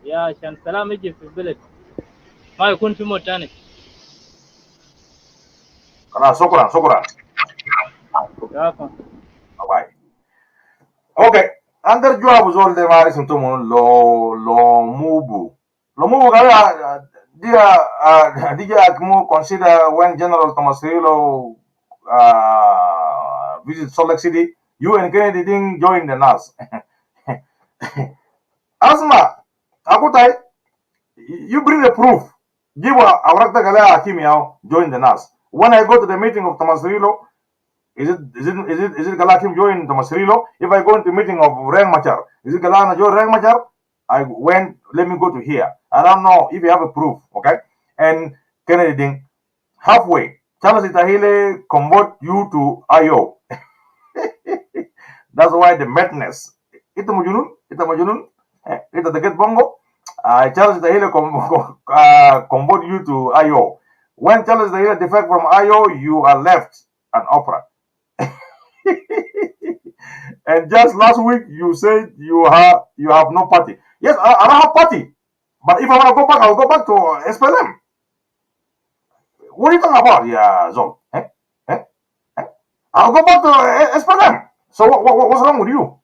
يا عشان السلام يجي في البلد، ما يكون في موت ثاني. خلاص شكرا. باي. اوكي under جواب زول ده ما عارف انتم لو موبو قال دي اكمو consider when General Tomasilo visit Salt Lake City, you and Kennedy didn't join the NAS. Asma, Akutai, you bring the proof. Give Aurakta Galea Hakim join the NAS. When I go to the meeting of Tomasilo, is it Galakim join Tomasilo? If I go into meeting of Reng Machar, is it Galana join Reng Machar? I went, let me go to here. I don't know if you have a proof, okay? And Kennedy Ding, halfway, Charles Itahile convert you to IO. That's why the madness. Ita majunun, ita the get bongo. Charles Itahile convert you to IO. When Charles Itahile defect from IO, you are left an opera. And just last week you said you have no party. Yes, I don't have party. But if I want to go back, I'll go back to SPLM. What are you talking about? Yeah, Zol. I'll go back to SPLM. So what's wrong with you?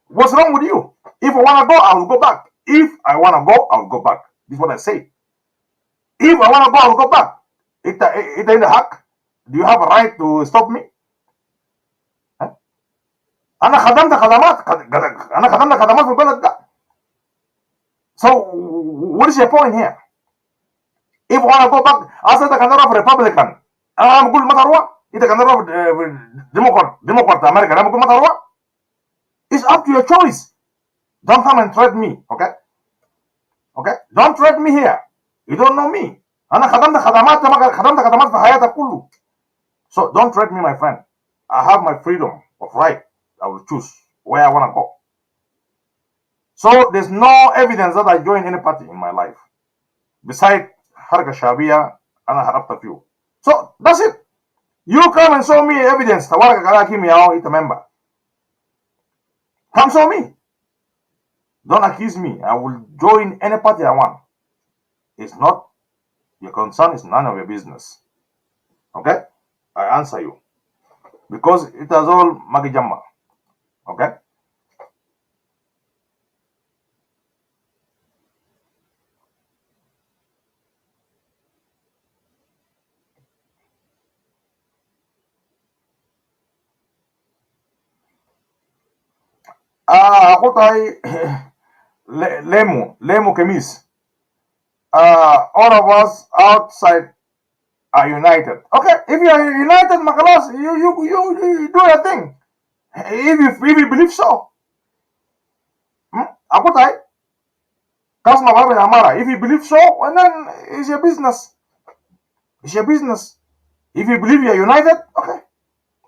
What's wrong with you? If I want to go, I'll go back. If I want to go, I'll go back. This is what I say. If I want to go, I'll go back. It's in the hack. Do you have a right to stop me? أنا خدمت خدمات في البلد ده. So what is your point here? If I want to go back, أصلا إذا كان أروح Republican أنا بقول ما تروح. إذا كان أروح Democrat أمريكا أنا بقول ما تروح. It's up to your choice. Don't come and threat me, okay? Don't threat me here. You don't know me. أنا خدمت خدمات في حياتي كله. So don't threat me, my friend. I have my freedom of right. I will choose where I want to go. So there's no evidence that I joined any party in my life. beside Harka Shabia and Harapta few. So that's it. You come and show me evidence. Tawara Kalaki Miao, it's a member. Come show me. Don't accuse me. I will join any party I want. It's not your concern, it's none of your business. Okay? I answer you. Because it is all Magijama. Okay? Akotai Lemu Kemis. All of us outside are united. Okay, if you are united, Makalas, you do your thing. If you believe so. Akotai, Kasma Babi Amara. If you believe so, and then it's your business. It's your business. If you believe you're united, okay.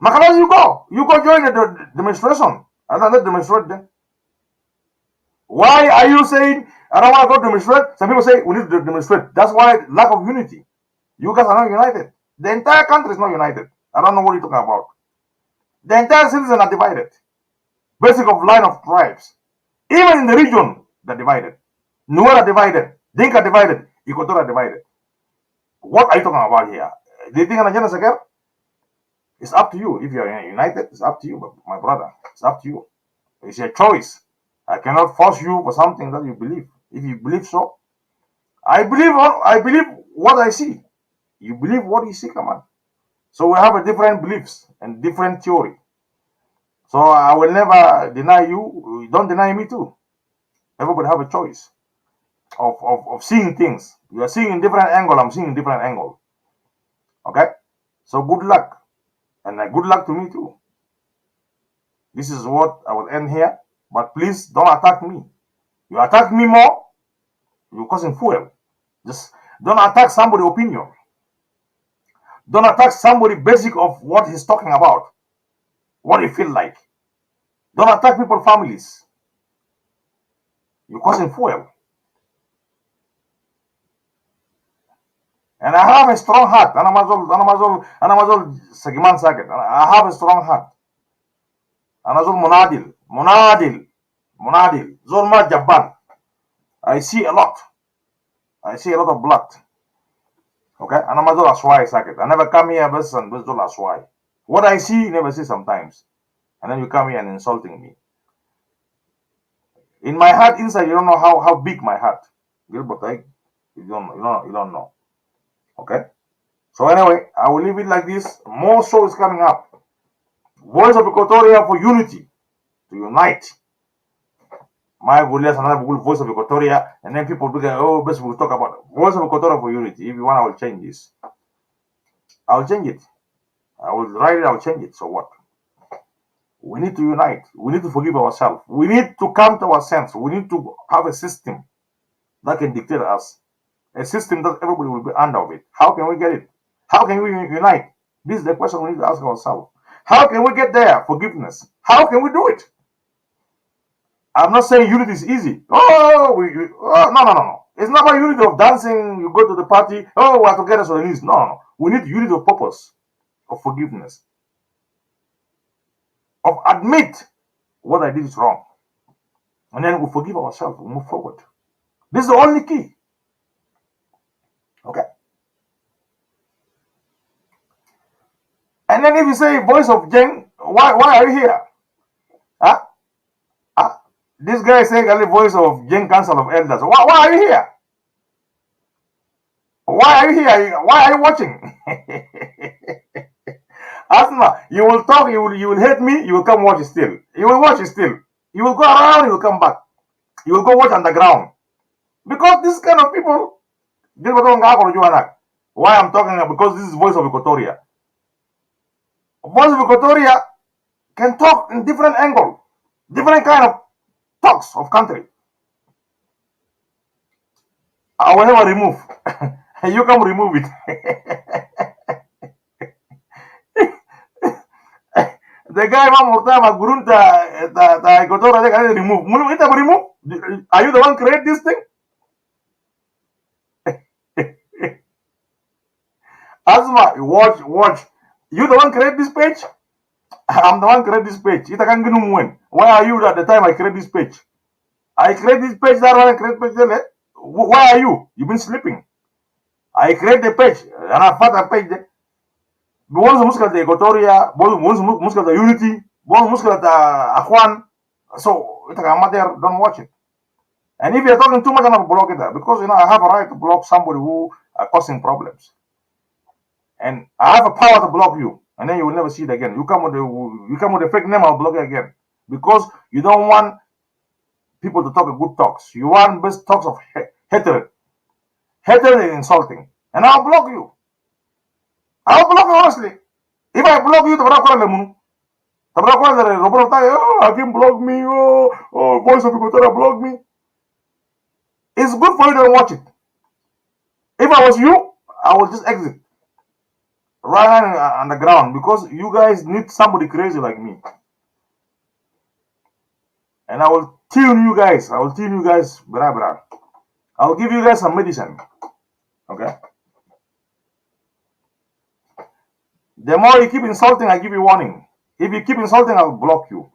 Makalas, you go. You go join the demonstration. And then demonstrate then. Why are you saying, I don't want to go demonstrate? Some people say, we need to demonstrate. That's why lack of unity. You guys are not united. The entire country is not united. I don't know what you're talking about. The entire citizens are divided. Basic of line of tribes. Even in the region, they're divided. Nuera divided. Dinka divided. Equatorial divided. What are you talking about here? Do you think Anajana Sakar? It's up to you. If you're united, it's up to you, my brother. It's up to you. It's your choice. I cannot force you for something that you believe. If you believe so, I believe what I see. You believe what you see, come on. So we have a different beliefs and different theory. So I will never deny you. Don't deny me too. Everybody have a choice of seeing things. You are seeing in different angle. I'm seeing in different angle. Okay. So good luck, and good luck to me too. This is what I will end here. But please don't attack me. You attack me more, you're causing fuel. Just don't attack somebody's opinion. Don't attack somebody basic of what he's talking about, what he feel like. Don't attack people's families. You're causing fuel. And I have a strong heart. Anamazol Sagiman Saket. I have a strong heart. Anazol Monadil, Zolma Japan. I see a lot. I see a lot of blood. Okay? Anamazol Aswai Saket. I never come here best and Bezol Aswai. What I see, you never see sometimes. And then you come here and insulting me. In my heart, inside, you don't know how big my heart. Gilbert, you don't know. Okay? So anyway, I will leave it like this. More shows coming up. Voice of Equatoria for unity. To unite. My goodness, another good Voice of Equatoria, and then people will go, oh, best we'll talk about Voice of Equatoria for unity. If you want, I will change this. I'll change it. I will write it, I'll change it. So what? We need to unite. We need to forgive ourselves. We need to come to our sense. We need to have a system that can dictate us. A system that everybody will be under it. How can we get it? How can we unite? This is the question we need to ask ourselves. How can we get there? Forgiveness. How can we do it? I'm not saying unity is easy. No. It's not about unity of dancing. You go to the party. Oh, we are together, so it is. No. We need unity of purpose, of forgiveness, of admit what I did is wrong, and then we forgive ourselves. We move forward. This is the only key. Okay. And then if you say voice of Jeng, why are you here? Huh? This guy is saying only voice of Jeng Council of Elders. Why are you here? Why are you here? Why are you watching? Asma, you will talk, you will hate me, you will come watch still. You will watch still. You will go around, you will come back. You will go watch underground. Because this kind of people, why I'm talking about, because this is Voice of Equatoria. Voice of Equatoria can talk in different angle, different kind of talks of country. I will never remove. You can remove it. The guy Gurunta Equatorial they can remove. Are you the one create this thing? Asma, watch. You the one create this page? I'm the one create this page. Ita kan ginu when. Why are you at the time I create this page? I create this page, that one I create page there. Why are you? You've been sleeping. I create the page, and I found a page there. Bonus muscle the Equatoria, bonus muscle the Unity, bonus muscle the Akwan. So ita kan matter, don't watch it. And if you're talking too much, I'm gonna block it there because I have a right to block somebody who are causing problems. And I have a power to block you, and then you will never see it again. You come with a fake name, I'll block you again because you don't want people to talk good talks. You want best talks of hatred, hatred and insulting, and I'll block you. I'll block you honestly. If I block you, Hakim block me. Oh, Voice of Equatorial block me. It's good for you to watch it. If I was you, I would just exit. Right on the ground because you guys need somebody crazy like me. And I will tune you guys. Blah, blah. I'll give you guys some medicine. Okay? The more you keep insulting, I give you warning. If you keep insulting, I'll block you.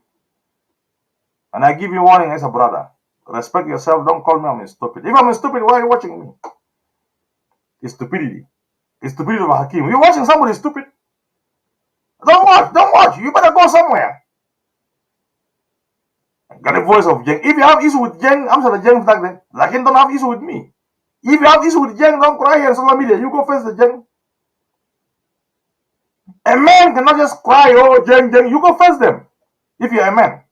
And I give you warning as a brother. Respect yourself. Don't call me I'm stupid. If I'm stupid, why are you watching me? It's stupidity. It's stupidity of Hakim. You're watching somebody stupid. Don't watch. You better go somewhere. Got a voice of Jeng. If you have issue with Jeng, I'm sorry, Jeng then. Like him don't have issue with me. If you have issue with Jeng, don't cry here on social media. You go face the Jeng. A man cannot just cry, oh Jeng. You go face them. If you're a man,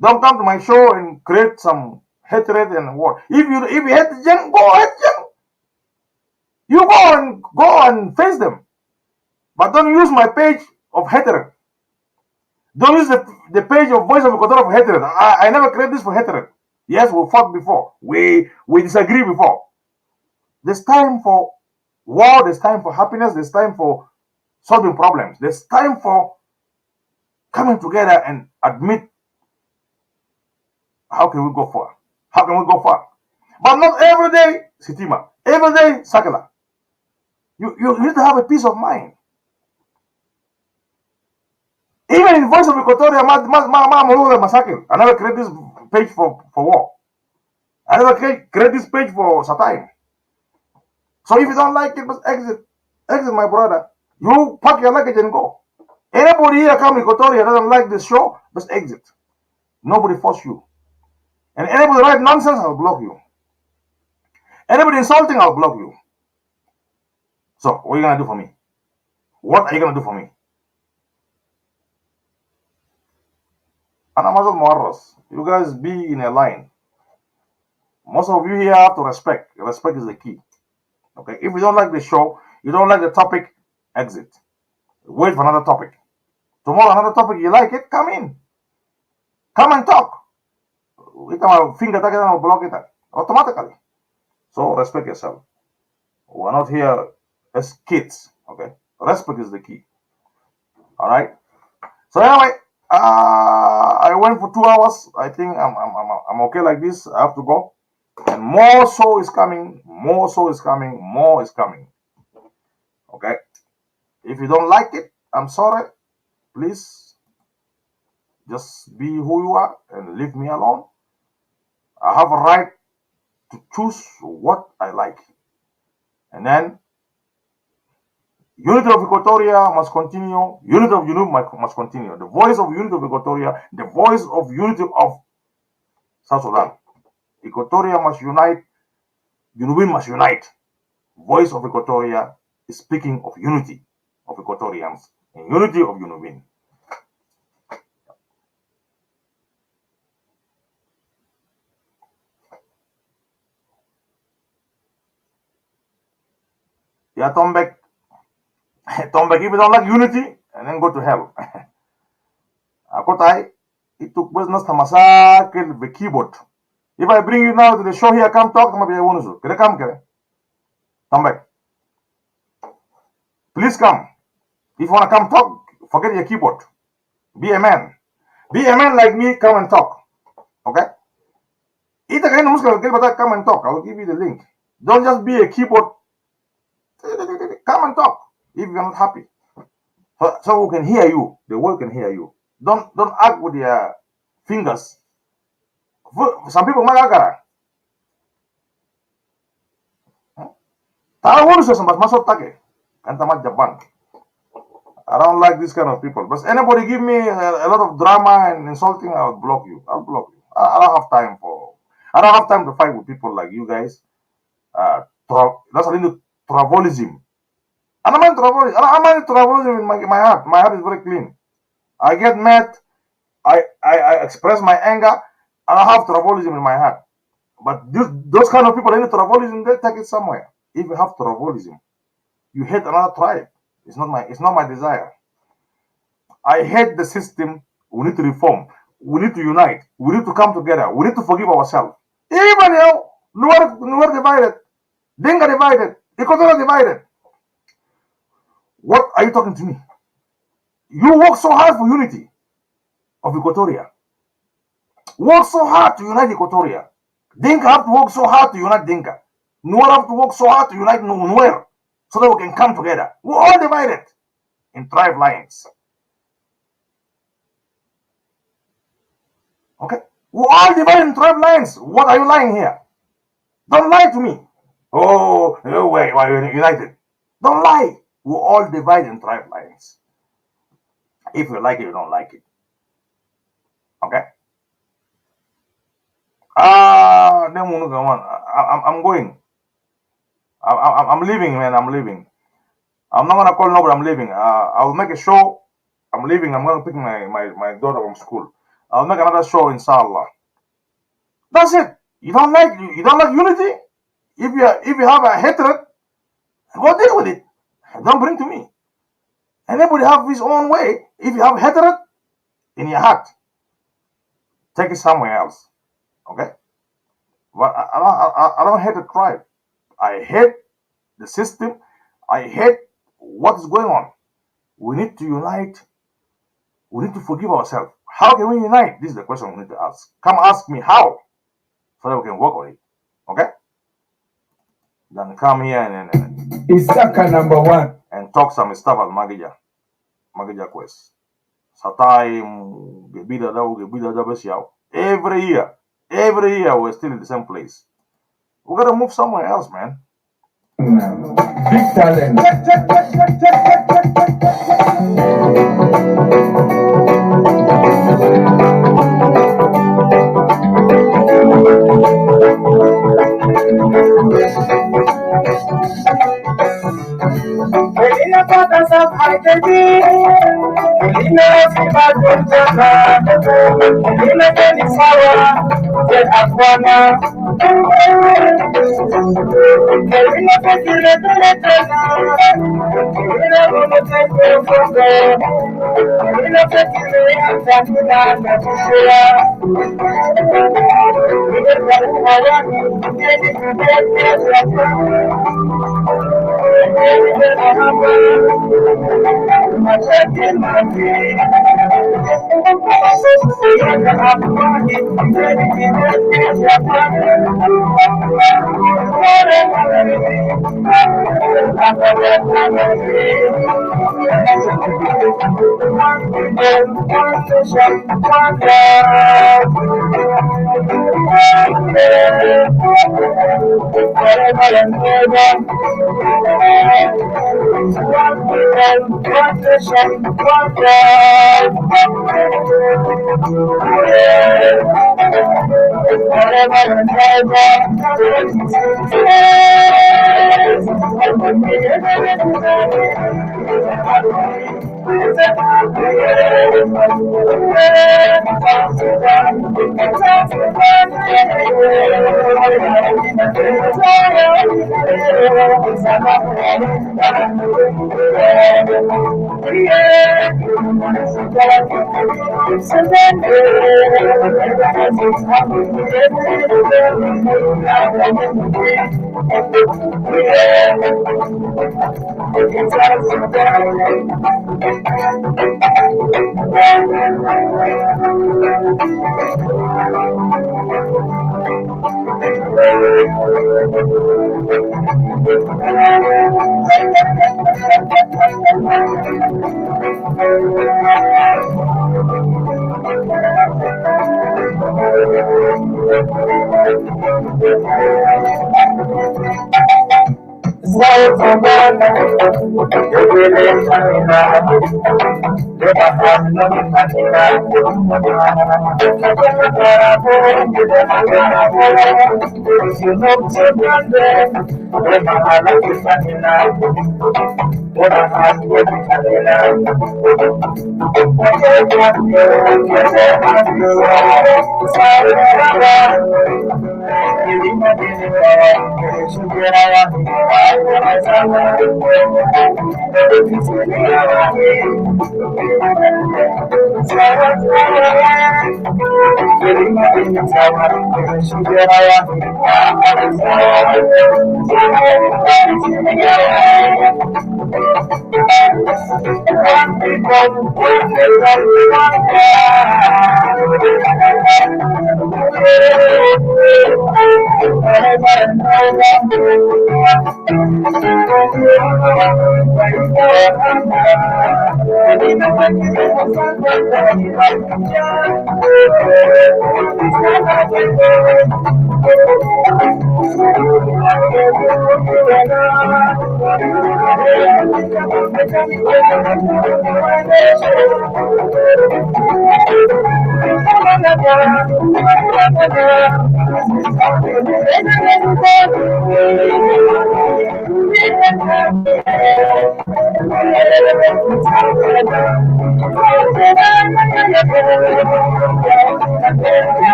don't come to my show and create some hatred and war. If you hate the Jeng, go ahead, Jeng. You go and face them. But don't use my page of hatred. Don't use the page of Voice of Equatorial for hatred. I never created this for hatred. Yes, we fought before. We disagree before. There's time for war. There's time for happiness. There's time for solving problems. There's time for coming together and admit how can we go far. How can we go far? But not every day, Sitima. Every day, Sakala. You need to have a peace of mind. Even in Voice of Equatoria, I never create this page for war. I never create this page for satire. So if you don't like it, just exit. Exit, my brother. You pack your luggage and go. Anybody here come to Equatoria doesn't like this show, just exit. Nobody force you. And anybody write nonsense, I'll block you. Anybody insulting, I'll block you. So what are you gonna do for me? What are you gonna do for me? And you guys be in a line. Most of you here have to respect. Respect is the key. Okay, if you don't like the show, you don't like the topic, exit. Wait for another topic. Tomorrow, another topic you like it, come in. Come and talk. With my finger, I'll block it automatically. So respect yourself. We're not here as kids. Okay, respect is the key. All right. So anyway, I went for 2 hours. I think I'm okay like this. I have to go. And more show is coming. More show is coming. More is coming. Okay. If you don't like it, I'm sorry. Please just be who you are and leave me alone. I have a right to choose what I like. And then unity of Equatoria must continue. Unity of UNIP must continue. The voice of unity of Equatoria, the voice of unity of South Sudan. Equatoria must unite. UNIP must unite. Voice of Equatoria is speaking of unity of Equatorians and unity of UNIP. Yeah, Tombek. Tombek, if you don't like unity, and then go to hell. Akotai, it took business to massacre the keyboard. If I bring you now to the show here, come talk, maybe I want to. Can I come, Tombek? Please come. If you want to come talk, forget your keyboard. Be a man. Be a man like me, come and talk. Okay? If again, come and talk. I'll give you the link. Don't just be a keyboard. Come and talk. if you're not happy. So we can hear you. The world can hear you. Don't act with your fingers. Some people might act. Japan. I don't like this kind of people. But anybody give me a lot of drama and insulting, I'll block you. I'll block you. I don't have time for. I don't have time to fight with people like you guys. That's a little tribalism. And I'm not tribalism in my heart. My heart is very clean. I get mad. I express my anger. And I have tribalism in my heart. But those kind of people, any tribalism, they take it somewhere. If you have tribalism, you hate another tribe. It's not my desire. I hate the system. We need to reform. We need to unite. We need to come together. We need to forgive ourselves. Even Nuer divided, Dinka divided, Equatorial divided. What are you talking to me? You work so hard for unity of Equatoria. Work so hard to unite Equatoria. Dinka have to work so hard to unite Dinka. Nuer have to work so hard to unite Nuer so that we can come together. We're all divided in tribe lines. Okay? We're all divided in tribe lines. What are you lying here? Don't lie to me. Oh, wait, why are you united? Don't lie. We're all divided in tribe lines. If you like it, you don't like it. Okay? Then we'll go on. I'm going. I'm leaving, man. I'm leaving. I'm not gonna call nobody. I'm leaving. I'll make a show. I'm leaving. I'm gonna pick my daughter from school. I'll make another show, inshallah. That's it. You don't like unity. If you have a hatred, go deal with it. Don't bring to me. Everybody have his own way. If you have hatred in your heart, take it somewhere else. Okay? But I don't hate the tribe. I hate the system. I hate what is going on. We need to unite. We need to forgive ourselves. How can we unite? This is the question we need to ask. Come ask me how, so that we can work on it. Okay? Then come here and Isaka number one. and talk some stuff at Magija Quest. Satai, every year we're still in the same place. We gotta move somewhere else, man. Big talent.